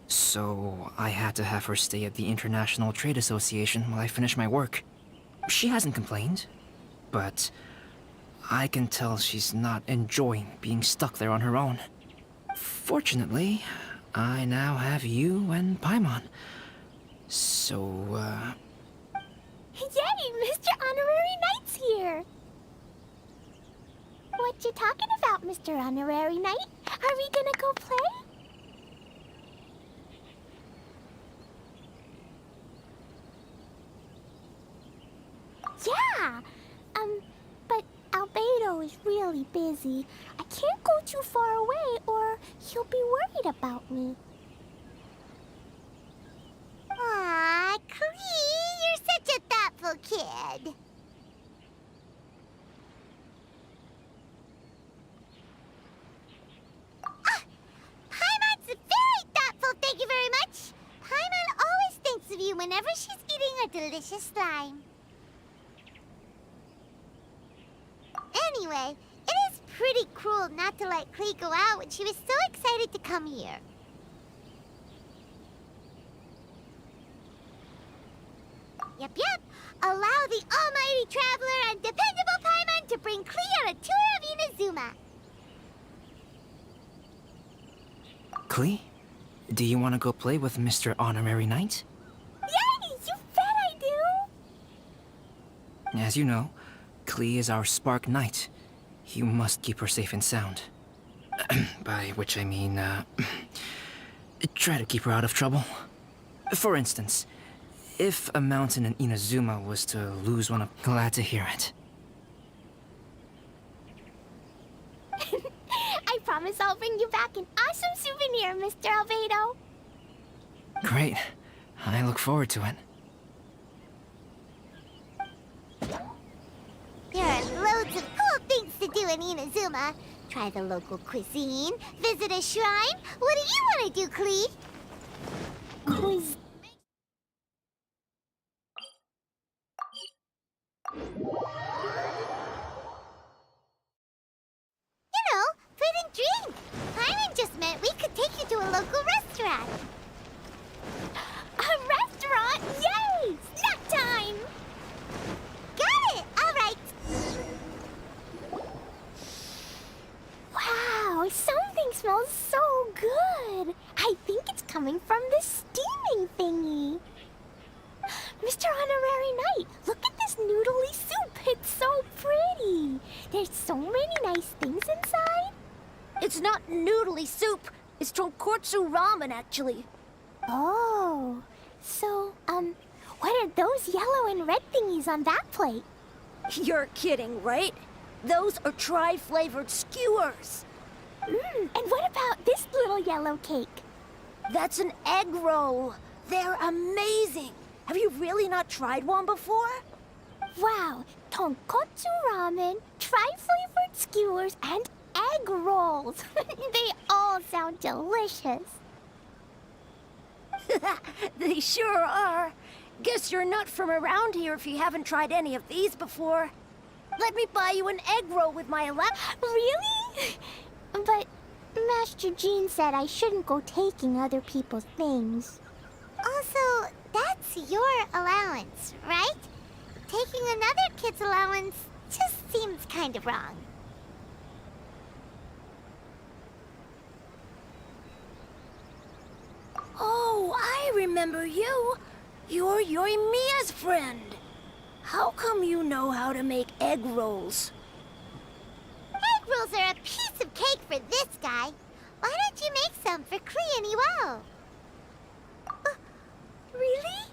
Speaker 13: So I had to have her stay at the International Trade Association while I finish my work. She hasn't complained, but I can tell she's not enjoying being stuck there on her own. Fortunately, I now have you and Paimon. So,
Speaker 12: Yay! Mr. Honorary Knight's here. What you talking about, Mr. Honorary Knight? Are we gonna go play? Yeah! But Albedo is really busy. I can't go too far away or he'll be worried about me.
Speaker 4: Aw, Klee, you're such a thoughtful kid. Paimon's very thoughtful, thank you very much. Paimon always thinks of you whenever she's eating a delicious slime. Anyway, it is pretty cruel not to let Klee go out when she was so excited to come here. Yep. Allow the almighty traveler and dependable Paimon to bring Klee on a tour of Inazuma.
Speaker 13: Klee, do you want to go play with Mr. Honorary Knight?
Speaker 12: Yay! You bet I do!
Speaker 13: As you know, Klee is our Spark Knight. You must keep her safe and sound. By which I mean, try to keep her out of trouble. For instance, if a mountain in Inazuma was to lose one of... Glad to hear it.
Speaker 12: I promise I'll bring you back an awesome souvenir, Mr. Albedo.
Speaker 13: Great. I look forward to it.
Speaker 4: There are loads of cool things to do in Inazuma. Try the local cuisine, visit a shrine. What do you want to do, Klee?
Speaker 12: Quiz.
Speaker 4: You know, food and drink. Paimon just meant we could take you to a local restaurant.
Speaker 12: A restaurant? Yay! Snack time!
Speaker 4: Got it! All right.
Speaker 12: Wow, something smells so good. I think it's coming from the steaming thingy. Mr. Honorary Knight, look at this noodly soup. It's so pretty. There's so many nice things inside.
Speaker 18: It's not noodly soup. It's tonkotsu ramen, actually.
Speaker 12: Oh, so, what are those yellow and red thingies on that plate?
Speaker 18: You're kidding, right? Those are tri-flavored skewers.
Speaker 12: And what about this little yellow cake?
Speaker 18: That's an egg roll. They're amazing. Have you really not tried one before?
Speaker 12: Wow, tonkotsu ramen, tri-flavored skewers, and egg rolls. They all sound delicious.
Speaker 18: They sure are. Guess you're not from around here if you haven't tried any of these before. Let me buy you an egg roll with my
Speaker 12: Really? But Master Jean said I shouldn't go taking other people's things.
Speaker 4: Also, that's your allowance, right? Taking another kid's allowance just seems kind of wrong.
Speaker 18: Oh, I remember you. You're Yoimiya's friend. How come you know how to make egg rolls?
Speaker 4: Egg rolls are a piece of cake for this guy. Why don't you make some for Klee and Iwao? Really?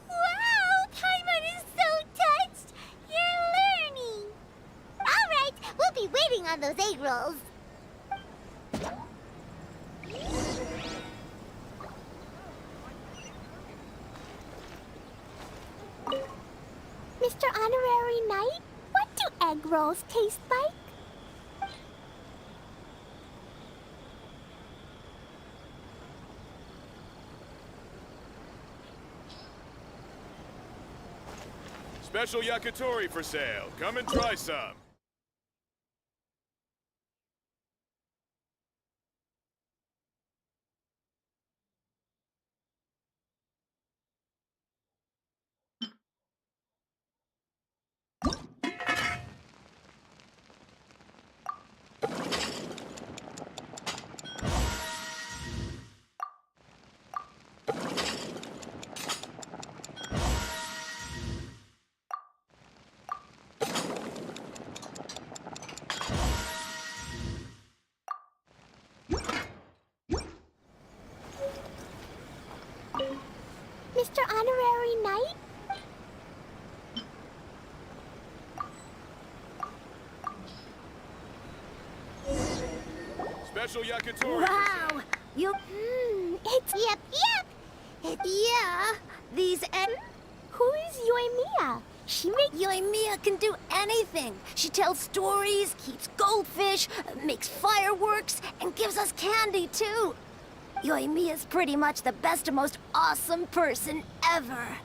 Speaker 4: Wow, Paimon is so touched. You're learning. All right, we'll be waiting on those egg rolls.
Speaker 12: Mr. Honorary Knight, what do egg rolls taste like?
Speaker 6: Special yakitori for sale. Come and try some.
Speaker 12: Mr. Honorary Knight?
Speaker 6: Special yakitori.
Speaker 18: Wow!
Speaker 12: It's...
Speaker 4: Yep.
Speaker 18: Yeah, these
Speaker 12: Who is Yoimiya? She makes...
Speaker 18: Yoimiya can do anything. She tells stories, keeps goldfish, makes fireworks, and gives us candy, too. Yoimiya's pretty much the best and most awesome person ever.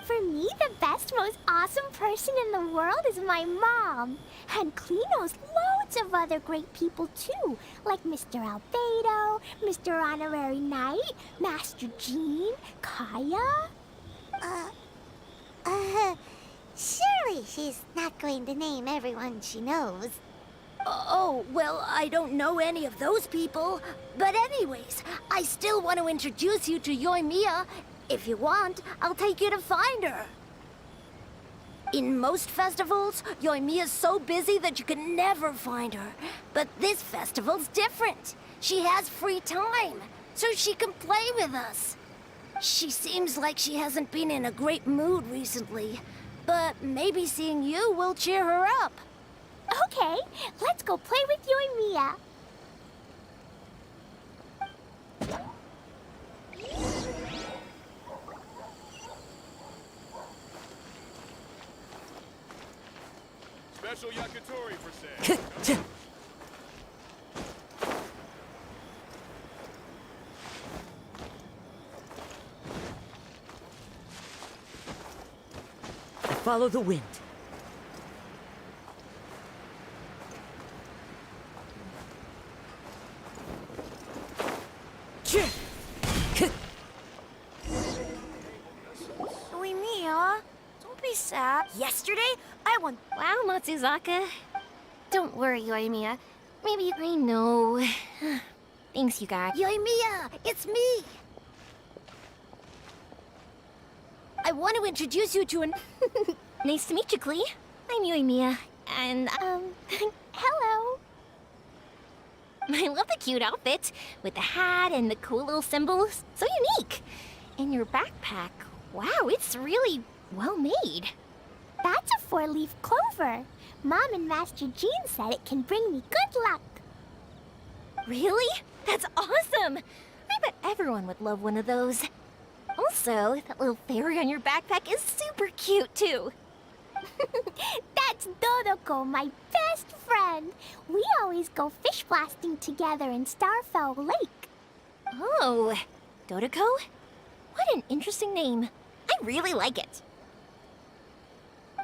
Speaker 12: For me, the best, most awesome person in the world is my mom. And Klee knows loads of other great people, too. Like Mr. Albedo, Mr. Honorary Knight, Master Jean, Kaya.
Speaker 4: Surely she's not going to name everyone she knows.
Speaker 18: Oh, well, I don't know any of those people. But anyways, I still want to introduce you to Yoimiya. If you want, I'll take you to find her. In most festivals, Yoimiya's so busy that you can never find her. But this festival's different. She has free time, so she can play with us. She seems like she hasn't been in a great mood recently. But maybe seeing you will cheer her up.
Speaker 12: Okay, let's go play with Yoimiya.
Speaker 6: Special yakitori for sale.
Speaker 1: I follow the wind.
Speaker 18: Yoimiya, don't be sad. Yesterday, I won.
Speaker 9: Wow, Matsuzaka. Don't worry, Yoimiya. Maybe I know. Thanks, you guys.
Speaker 18: Yoimiya, it's me. I want to introduce you to an...
Speaker 9: Nice to meet you, Klee. I'm Yoimiya, and,
Speaker 12: hello.
Speaker 9: I love the cute outfit, with the hat and the cool little symbols. So unique. And your backpack, wow, it's really well made.
Speaker 12: That's a 4-leaf clover. Mom and Master Jean said it can bring me good luck.
Speaker 9: Really? That's awesome! I bet everyone would love one of those. Also, that little fairy on your backpack is super cute, too.
Speaker 12: That's Dodoko, my best friend. We always go fish blasting together in Starfell Lake.
Speaker 9: Oh, Dodoko? What an interesting name. I really like it.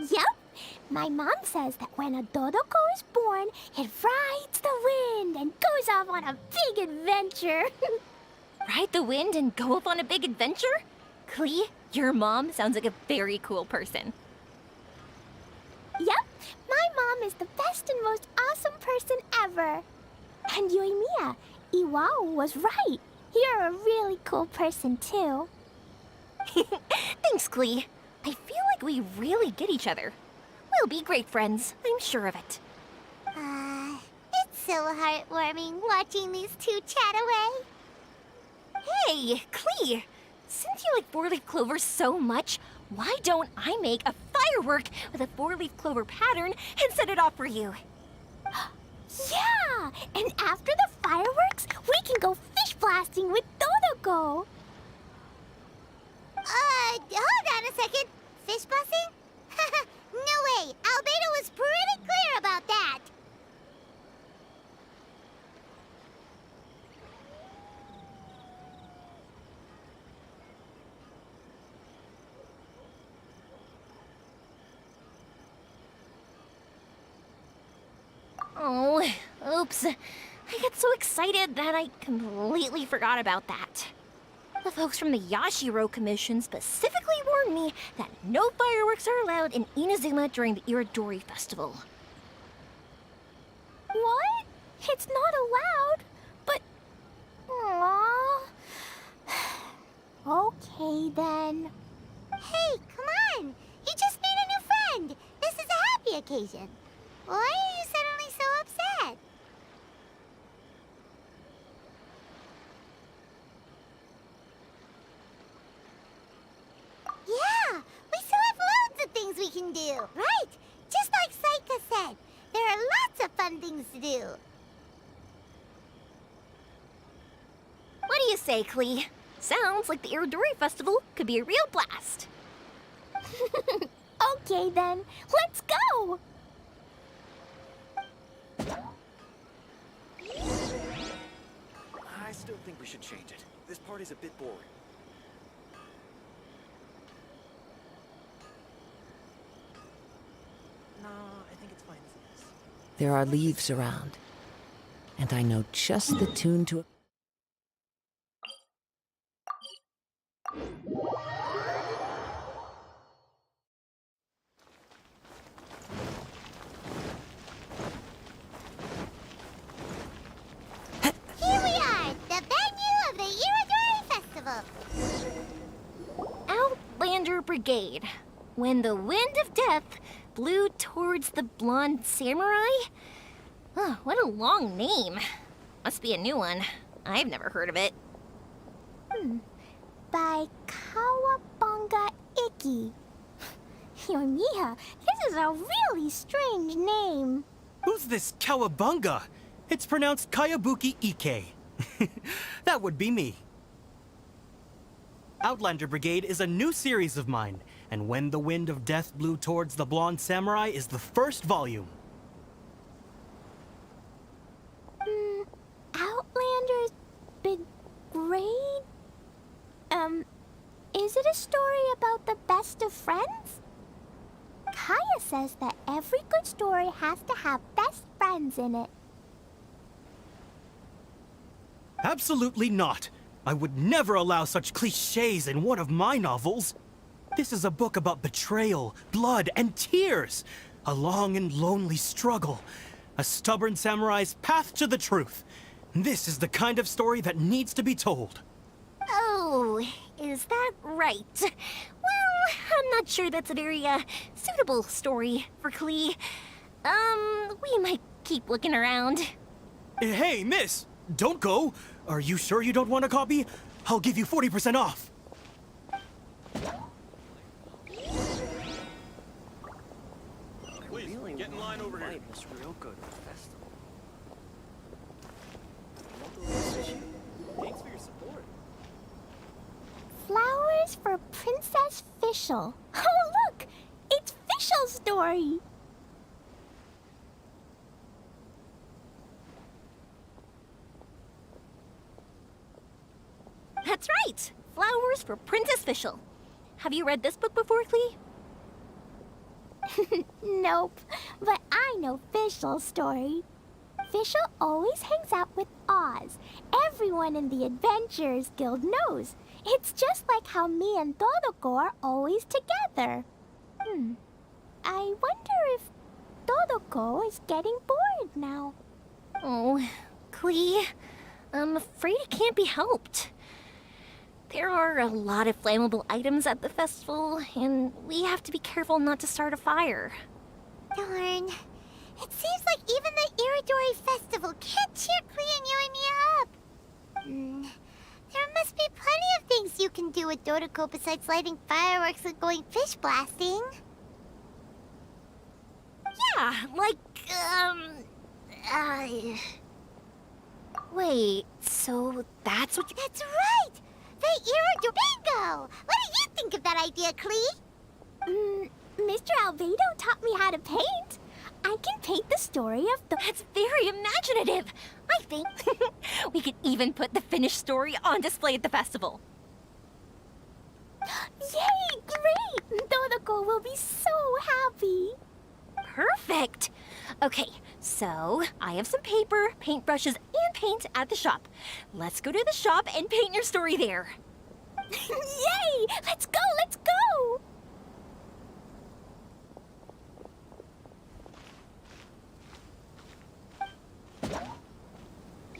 Speaker 12: Yep. My mom says that when a Dodoko is born, it rides the wind and goes off on a big adventure.
Speaker 9: Ride the wind and go off on a big adventure? Klee, your mom sounds like a very cool person.
Speaker 12: Yep, my mom is the best and most awesome person ever. And Yoimiya, Iwao was right. You're a really cool person, too.
Speaker 9: Thanks, Klee. I feel like we really get each other. We'll be great friends, I'm sure of it.
Speaker 4: It's so heartwarming watching these two chat away.
Speaker 9: Hey, Klee! Since you like 4-leaf clover so much, why don't I make a firework with a 4-leaf clover pattern and set it off for you?
Speaker 12: Yeah! And after the fireworks, we can go fish blasting with Dodoko.
Speaker 4: Hold on a second. Fish blasting? No way. Albedo was pretty clear about that.
Speaker 9: Oh, oops. I got so excited that I completely forgot about that. The folks from the Yashiro Commission specifically warned me that no fireworks are allowed in Inazuma during the Iridori Festival.
Speaker 12: What? It's not allowed? But... Aww... Okay, then.
Speaker 4: Hey, come on. You just made a new friend. This is a happy occasion. Why are you suddenly so upset? do. Right. Just like Saika said, there are lots of fun things to do.
Speaker 15: What do you say, Klee? Sounds like the Iridori Festival could be a real blast.
Speaker 12: Okay then, let's go!
Speaker 19: I still think we should change it. This party's a bit boring.
Speaker 20: No, I think it's fine as it is.
Speaker 1: There are leaves around, and I know just the tune to it.
Speaker 4: Here we are, the venue of the Iridori Festival.
Speaker 15: Outlander Brigade. When the wind of death blew towards the blonde samurai? Oh, what a long name. Must be a new one. I've never heard of it.
Speaker 12: By Kawabunga Iki. Yoimiya, this is a really strange name.
Speaker 20: Who's this Kawabunga? It's pronounced Kayabuki Ike. That would be me. Outlander Brigade is a new series of mine, and When the Wind of Death Blew Towards the Blonde Samurai is the first volume.
Speaker 12: Outlander's Brigade? Is it a story about the best of friends? Kaya says that every good story has to have best friends in it.
Speaker 20: Absolutely not. I would never allow such cliches in one of my novels. This is a book about betrayal, blood, and tears. A long and lonely struggle. A stubborn samurai's path to the truth. This is the kind of story that needs to be told.
Speaker 15: Oh, is that right? Well, I'm not sure that's a very, suitable story for Klee. We might keep looking around.
Speaker 20: Hey, miss! Don't go! Are you sure you don't want a copy? I'll give you 40% off.
Speaker 6: Please, get in line over here.
Speaker 19: Miss Ryoko to the festival.
Speaker 20: Thanks for your support.
Speaker 12: Flowers for Princess Fischl. Oh, look! It's Fischl's story!
Speaker 15: That's right! Flowers for Princess Fischl. Have you read this book before, Klee?
Speaker 12: Nope, but I know Fischl's story. Fischl always hangs out with Oz. Everyone in the Adventurers Guild knows. It's just like how me and Todoko are always together. I wonder if Todoko is getting bored now.
Speaker 15: Oh, Klee, I'm afraid it can't be helped. There are a lot of flammable items at the festival, and we have to be careful not to start a fire.
Speaker 4: Darn. It seems like even the Iridori Festival can't cheer Klee and Yoimiya up. There must be plenty of things you can do with Dodoko besides lighting fireworks and going fish blasting.
Speaker 15: Yeah, like, Wait, so that's what you...
Speaker 4: That's right! The Iridori Bingo! What do you think of that idea, Klee?
Speaker 12: Mr. Albedo taught me how to paint. I can paint the story of the...
Speaker 15: That's very imaginative! I think we could even put the finished story on display at the festival.
Speaker 12: Yay! Great! Dodoko will be so happy.
Speaker 15: Perfect! Okay, so I have some paper, paintbrushes, and paint at the shop. Let's go to the shop and paint your story there.
Speaker 12: Yay! Let's go! Let's go!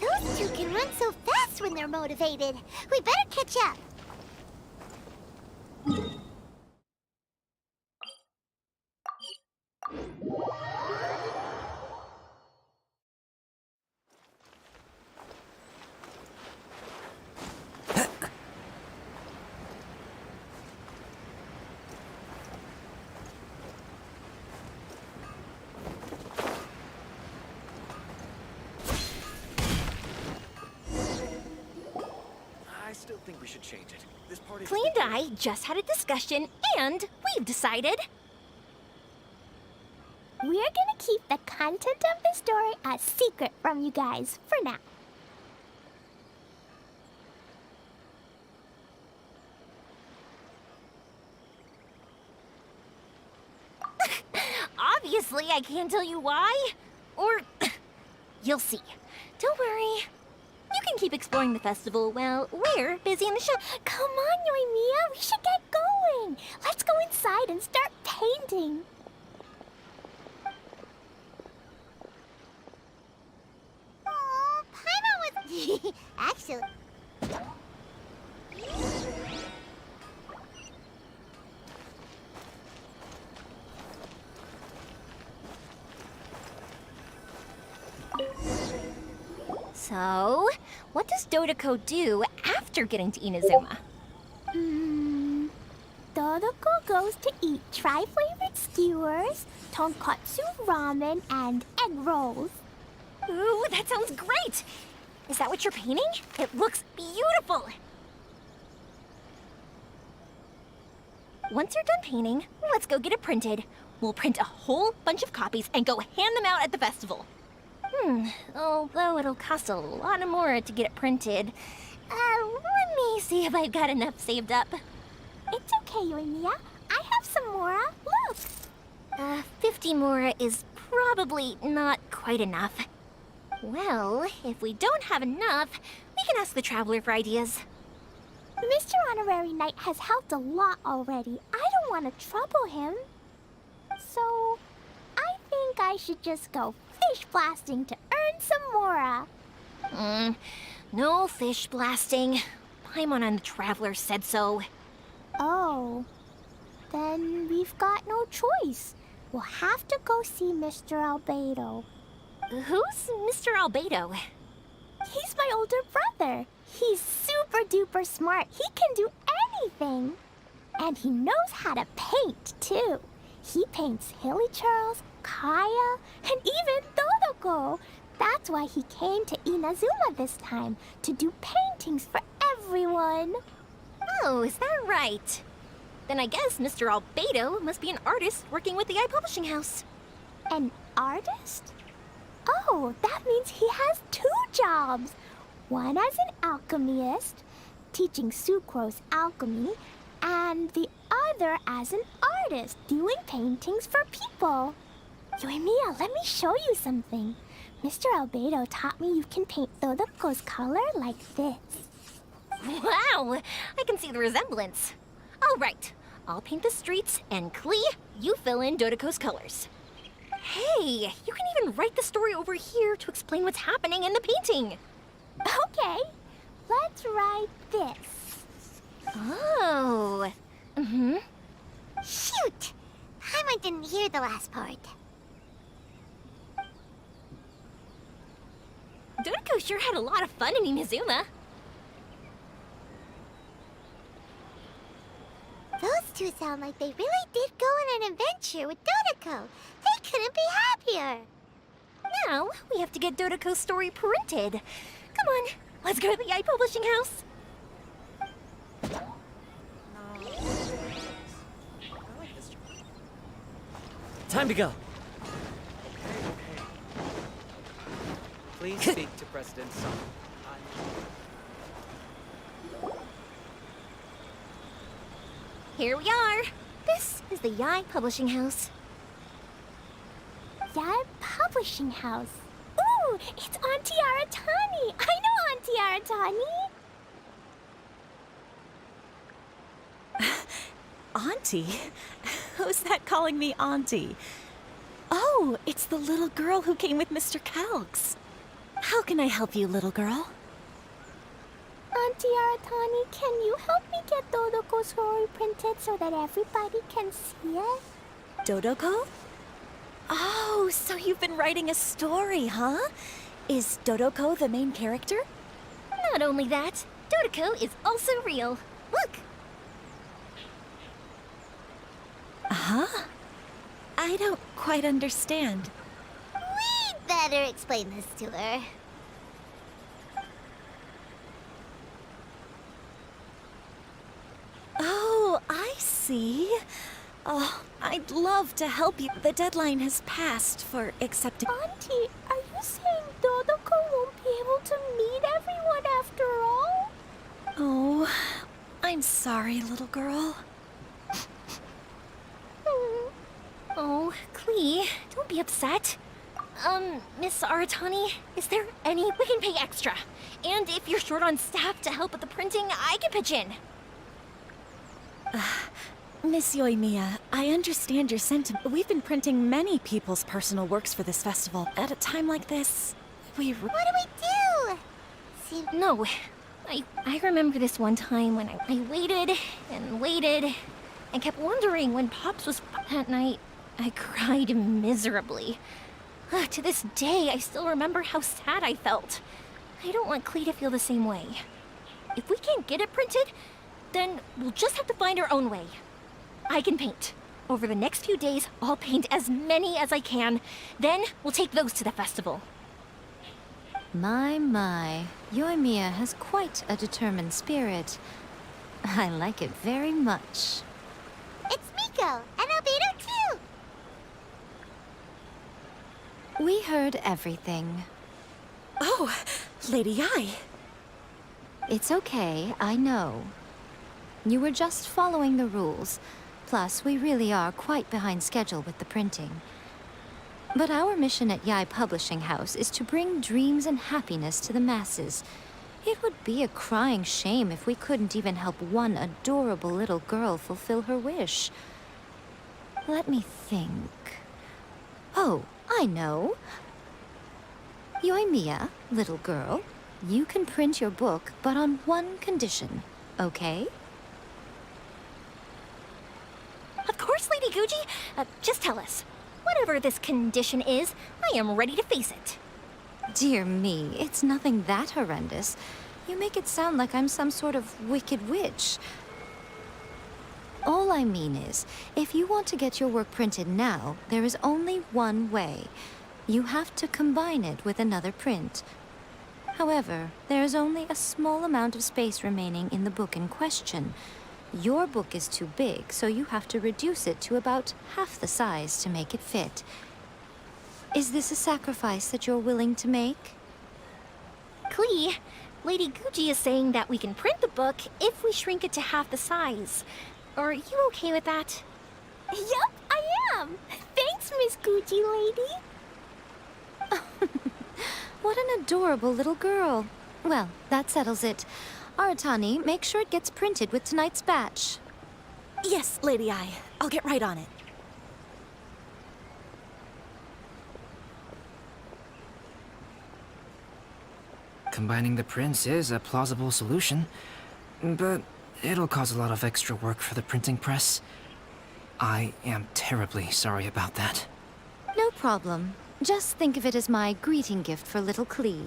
Speaker 4: Those two can run so fast when they're motivated. We better catch up.
Speaker 19: think we should change it. This party's
Speaker 15: Clee and I just had a discussion, and we've decided.
Speaker 12: We're gonna keep the content of the story a secret from you guys for now.
Speaker 15: Obviously, I can't tell you why. Or, you'll see. Don't worry. You can keep exploring the festival while we're busy in the shop.
Speaker 12: Come on, Yoimiya, we should get going. Let's go inside and start painting.
Speaker 4: Oh, Paimon was... Actually...
Speaker 15: So, what does Dodoko do after getting to Inazuma?
Speaker 12: Dodoko goes to eat tri-flavored skewers, tonkatsu ramen, and egg rolls.
Speaker 15: Ooh, that sounds great! Is that what you're painting? It looks beautiful! Once you're done painting, let's go get it printed. We'll print a whole bunch of copies and go hand them out at the festival. Although it'll cost a lot more to get it printed. Let me see if I've got enough saved up.
Speaker 12: It's okay, Yoimiya. I have some more. Look!
Speaker 15: 50 mora is probably not quite enough. Well, if we don't have enough, we can ask the Traveler for ideas.
Speaker 12: Mr. Honorary Knight has helped a lot already. I don't want to trouble him. So, I think I should just go fish blasting to earn some mora.
Speaker 15: No fish blasting. Paimon and the Traveler said so.
Speaker 12: Oh. Then we've got no choice. We'll have to go see Mr. Albedo.
Speaker 15: Who's Mr. Albedo?
Speaker 12: He's my older brother. He's super duper smart. He can do anything. And he knows how to paint, too. He paints Hilly Charles, Kaya, and even Dodoko. That's why he came to Inazuma this time, to do paintings for everyone.
Speaker 15: Oh, is that right? Then I guess Mr. Albedo must be an artist working with the iPublishing House.
Speaker 12: An artist? Oh, that means he has 2 jobs. One as an alchemist, teaching Sucrose alchemy, and the other as an artist, doing paintings for people. Yoimiya, let me show you something. Mr. Albedo taught me you can paint Dodoko's color like this.
Speaker 15: Wow, I can see the resemblance. All right, I'll paint the streets, and Klee, you fill in Dodoko's colors. Hey, you can even write the story over here to explain what's happening in the painting.
Speaker 12: Okay, let's write this.
Speaker 15: Oh.
Speaker 4: Shoot! Paimon didn't hear the last part.
Speaker 15: Dodoko sure had a lot of fun in Inazuma.
Speaker 4: Those two sound like they really did go on an adventure with Dodoko. They couldn't be happier.
Speaker 15: Now, we have to get Dodoko's story printed. Come on, let's go to the iPublishing House.
Speaker 21: Time to go.
Speaker 19: Okay. Please speak to President Son.
Speaker 15: Here we are. This is the Yae Publishing House.
Speaker 12: Yae Publishing House. Ooh, it's Auntie Aratani. I know Auntie Aratani.
Speaker 8: Auntie? Who's that calling me Auntie? Oh, it's the little girl who came with Mr. Calx. How can I help you, little girl?
Speaker 12: Auntie Aratani, can you help me get Dodoko's story printed so that everybody can see it?
Speaker 8: Dodoko? Oh, so you've been writing a story, huh? Is Dodoko the main character?
Speaker 15: Not only that, Dodoko is also real. Look!
Speaker 8: Huh? I don't quite understand.
Speaker 4: We'd better explain this to her.
Speaker 8: see. Oh, I'd love to help you. The deadline has passed for accepting.
Speaker 12: Auntie, are you saying Dodoko won't be able to meet everyone after all?
Speaker 8: Oh, I'm sorry, little girl.
Speaker 15: Oh, Klee, don't be upset. Miss Aratani, is there any we can pay extra? And if you're short on staff to help with the printing, I can pitch in.
Speaker 8: Miss Yoimiya, I understand your sentiment. We've been printing many people's personal works for this festival. At a time like this,
Speaker 4: What do we do? See,
Speaker 15: No, I remember this one time when I waited and waited and kept wondering when Pops was that night. I cried miserably. To this day, I still remember how sad I felt. I don't want Klee to feel the same way. If we can't get it printed, then we'll just have to find our own way. I can paint. Over the next few days, I'll paint as many as I can. Then we'll take those to the festival.
Speaker 7: My. Yoimiya has quite a determined spirit. I like it very much.
Speaker 4: it's Miko and Albedo too.
Speaker 7: We heard everything.
Speaker 8: Oh, Lady Ai.
Speaker 7: It's okay, I know. You were just following the rules. Plus, we really are quite behind schedule with the printing. But our mission at Yae Publishing House is to bring dreams and happiness to the masses. It would be a crying shame if we couldn't even help one adorable little girl fulfill her wish. Let me think. Oh, I know. Yoimiya, little girl, you can print your book, but on one condition, okay?
Speaker 15: Of course, Lady Guji. Just tell us. Whatever this condition is, I am ready to face it.
Speaker 7: Dear me, it's nothing that horrendous. You make it sound like I'm some sort of wicked witch. All I mean is, if you want to get your work printed now, there is only one way. You have to combine it with another print. However, there is only a small amount of space remaining in the book in question. Your book is too big, so you have to reduce it to about half the size to make it fit. Is this a sacrifice that you're willing to make?
Speaker 15: Klee, Lady Guji is saying that we can print the book if we shrink it to half the size. Are you okay with that?
Speaker 12: Yup, I am. Thanks, Miss Gucci Lady.
Speaker 7: What an adorable little girl. Well, that settles it. Aratani, make sure it gets printed with tonight's batch.
Speaker 8: Yes, Lady Ai. I'll get right on it.
Speaker 13: Combining the prints is a plausible solution, but it'll cause a lot of extra work for the printing press. I am terribly sorry about that.
Speaker 7: No problem. Just think of it as my greeting gift for little Klee.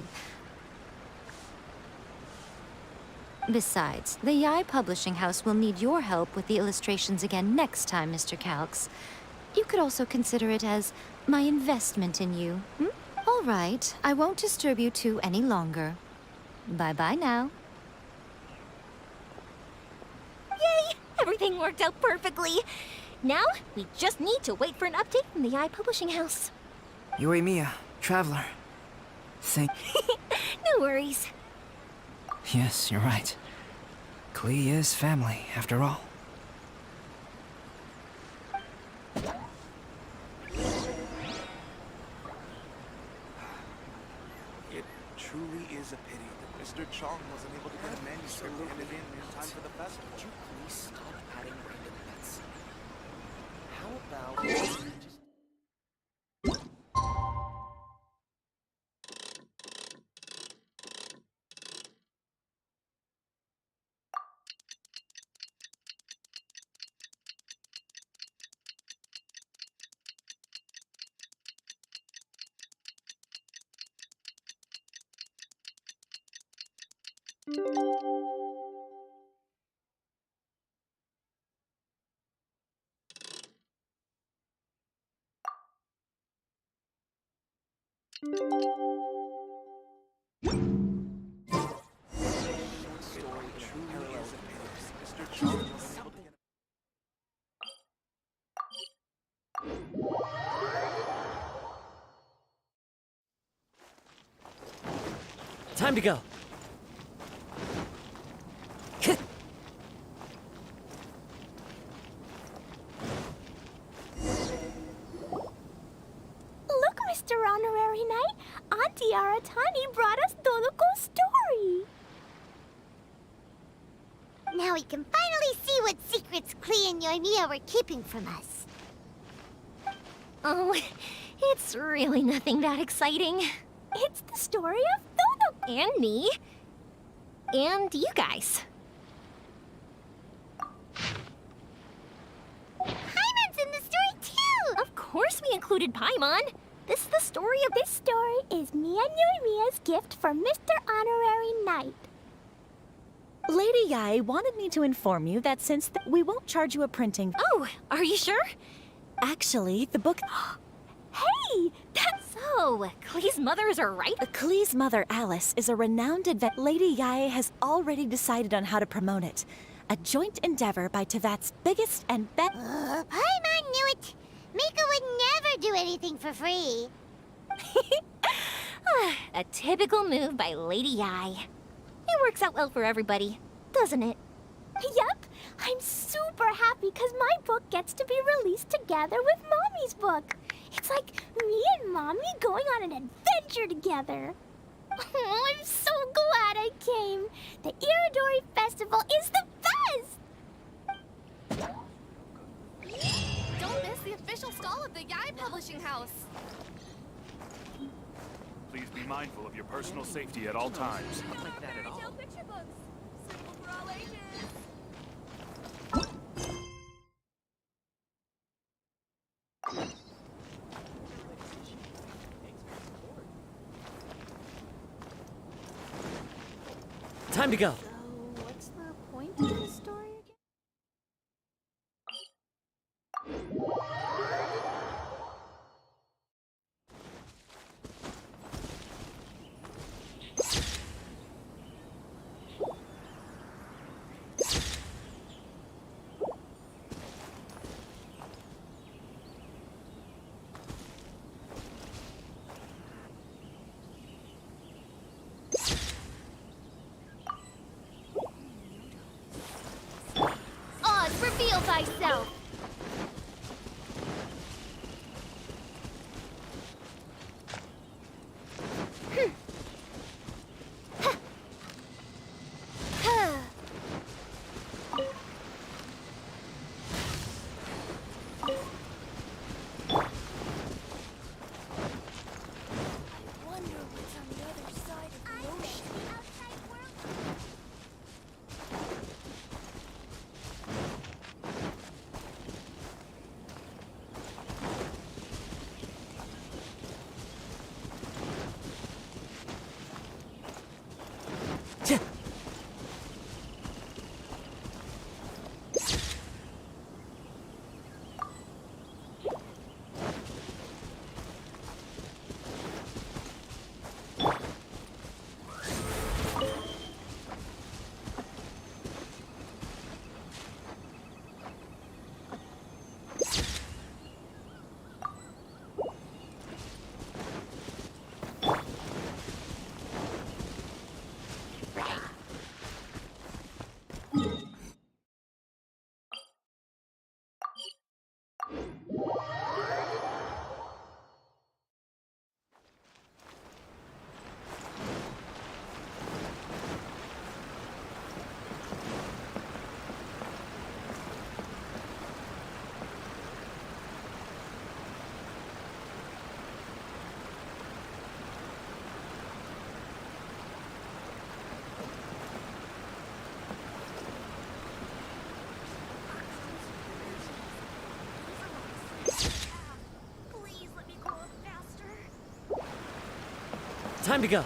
Speaker 7: Besides, the Yae Publishing House will need your help with the illustrations again next time, Mr. Calx. You could also consider it as my investment in you. All right, I won't disturb you two any longer. Bye-bye now.
Speaker 15: Yay! Everything worked out perfectly. Now, we just need to wait for an update from the Yae Publishing House.
Speaker 13: Yoimiya, traveler.
Speaker 15: No worries.
Speaker 13: Yes, you're right. Klee is family, after all.
Speaker 14: It truly is a pity that Mr. Chong wasn't able to get a manuscript handed in time for the festival.
Speaker 19: Would you please stop adding random bets? How about...
Speaker 10: Time to go.
Speaker 12: Look, Mr. Honorary Knight, Auntie Aratani brought us Doloko's story.
Speaker 4: Now we can finally see what secrets Klee and Yoimiya were keeping from us.
Speaker 15: Oh, it's really nothing that exciting.
Speaker 12: It's the story of Dodoko.
Speaker 15: And me. And you guys.
Speaker 4: Paimon's in the story too!
Speaker 15: Of course we included Paimon. This is the story of...
Speaker 12: This story is me and Yoimiya's gift for Mr. Honorary Knight.
Speaker 8: Lady Yae wanted me to inform you that since we won't charge you a printing...
Speaker 15: Oh, are you sure?
Speaker 8: Actually, the book...
Speaker 12: Hey, that's...
Speaker 15: So, Klee's mother is right?
Speaker 8: Klee's mother, Alice, is a renowned adventurer. Lady Yae has already decided on how to promote it. A joint endeavor by Tevat's biggest and best...
Speaker 4: Paimon knew it! Mika would never do anything for free.
Speaker 15: A typical move by Lady Yae. It works out well for everybody, doesn't it?
Speaker 12: Yep, I'm super happy because my book gets to be released together with Mommy's book. It's like me and Mommy going on an adventure together. Oh, I'm so glad I came. The Iridori Festival is the best!
Speaker 9: Don't miss the official stall of the Yae Publishing House.
Speaker 6: Please be mindful of your personal safety at all times.
Speaker 19: Not like that at all.
Speaker 9: Picture books. Suitable for all ages.
Speaker 10: Time to go.
Speaker 12: So, what's the point of the story again?
Speaker 4: Oz, reveal thyself!
Speaker 12: I wonder what's on the other side of the ocean.
Speaker 10: Time to go.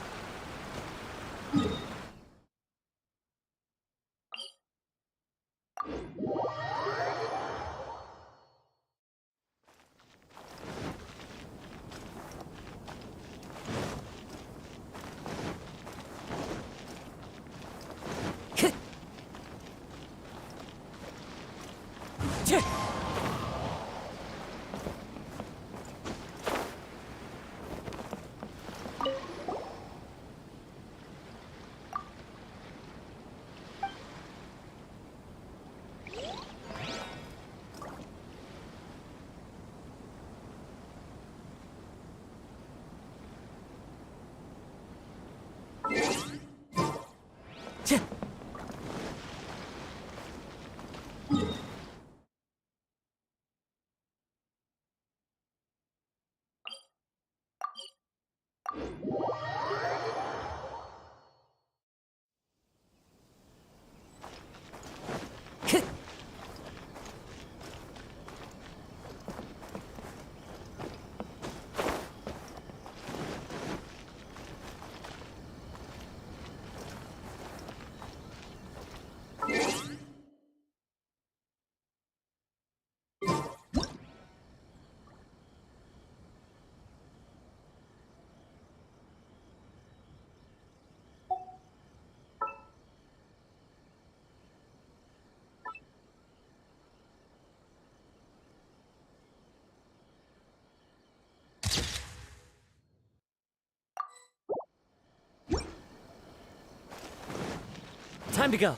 Speaker 1: Time to go.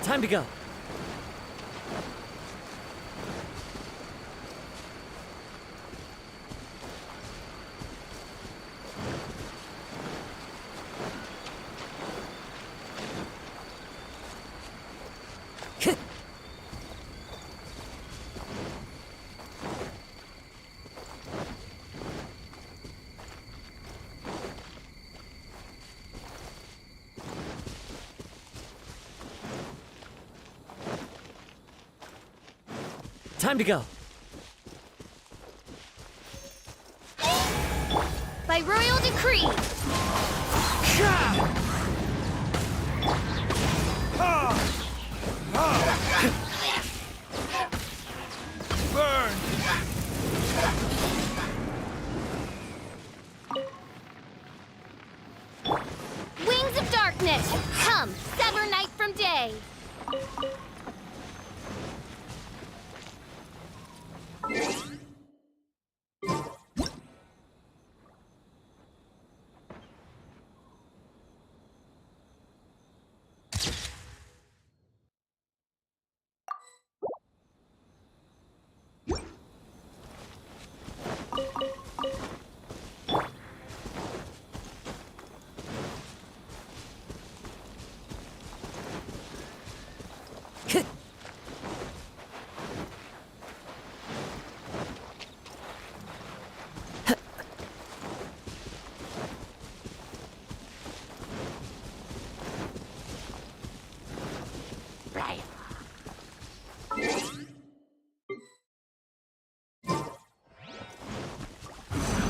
Speaker 1: Time to go. Time to go.
Speaker 4: By royal decree.
Speaker 6: Burn!
Speaker 4: Wings of darkness, come, sever night from day.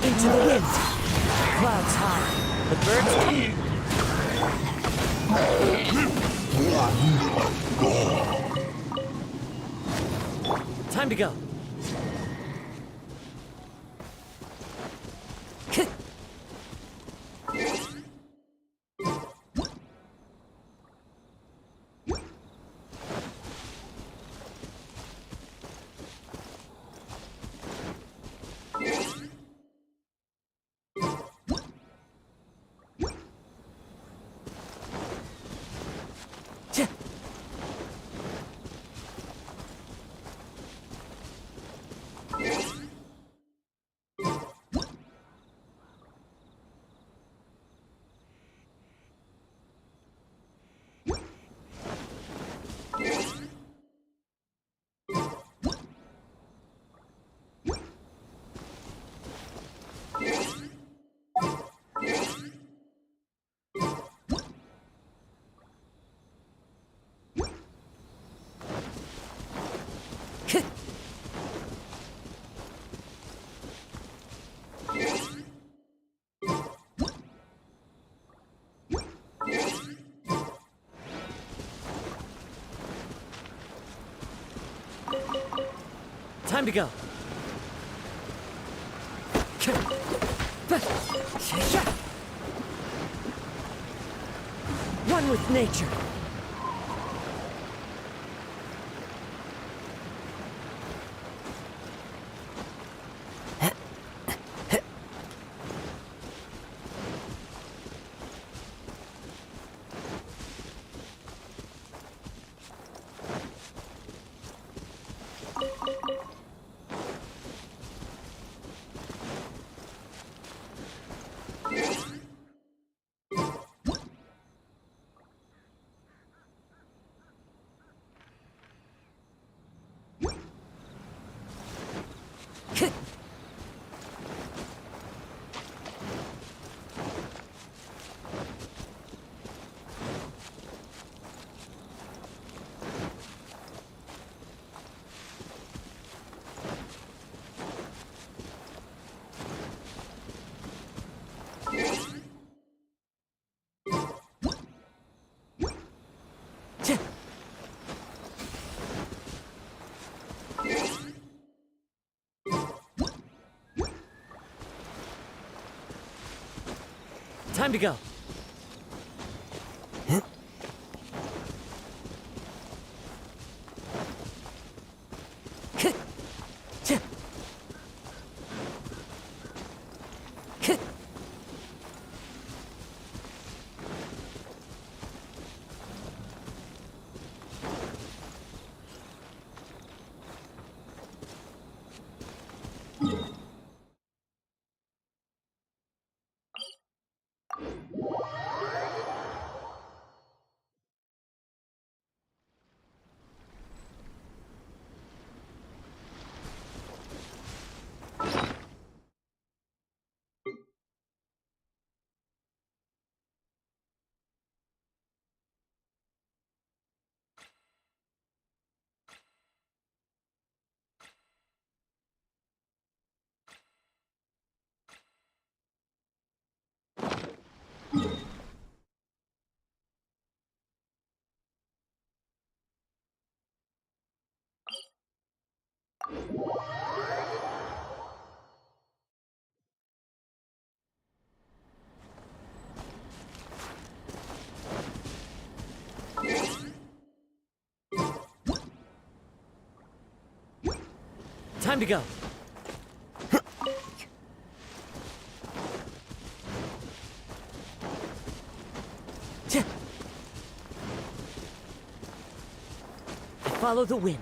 Speaker 1: Into the wind. Clouds high. The birds Time to go. Time to go. One with nature. Time to go. Time to go. Follow the wind.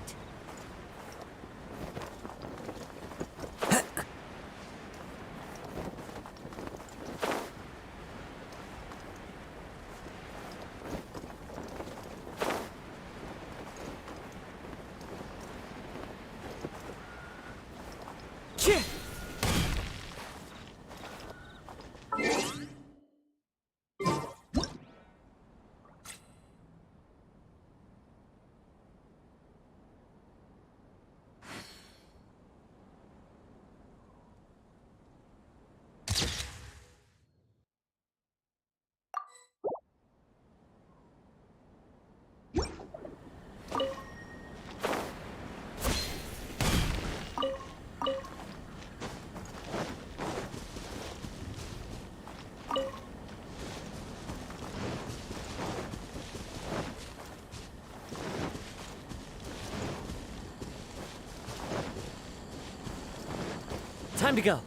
Speaker 1: Time to go.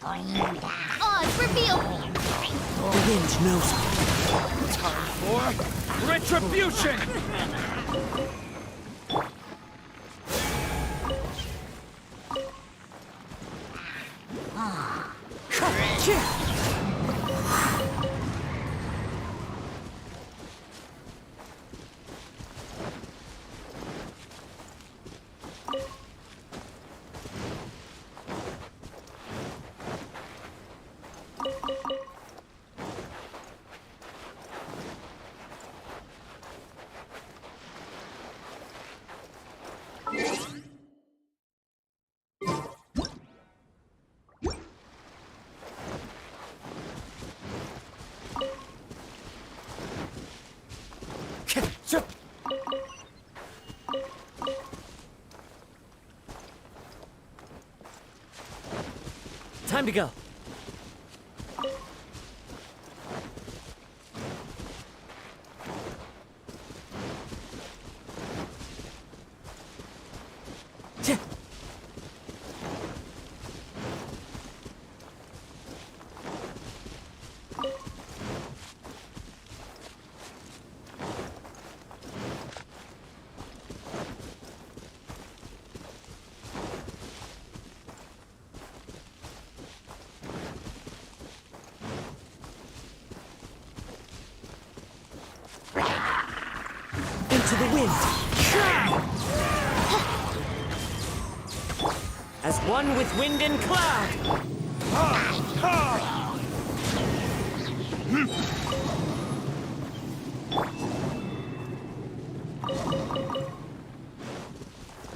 Speaker 9: Oz, reveal!
Speaker 20: The wind knows me.
Speaker 16: Time for retribution!
Speaker 10: Time to go. Into the wind. As one with wind and cloud.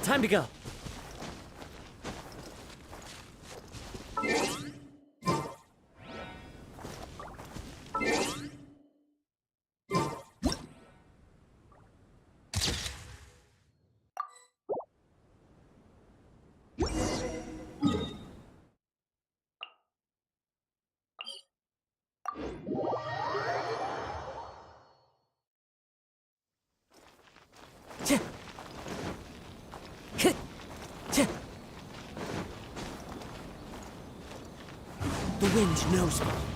Speaker 10: Time to go. The wind knows me.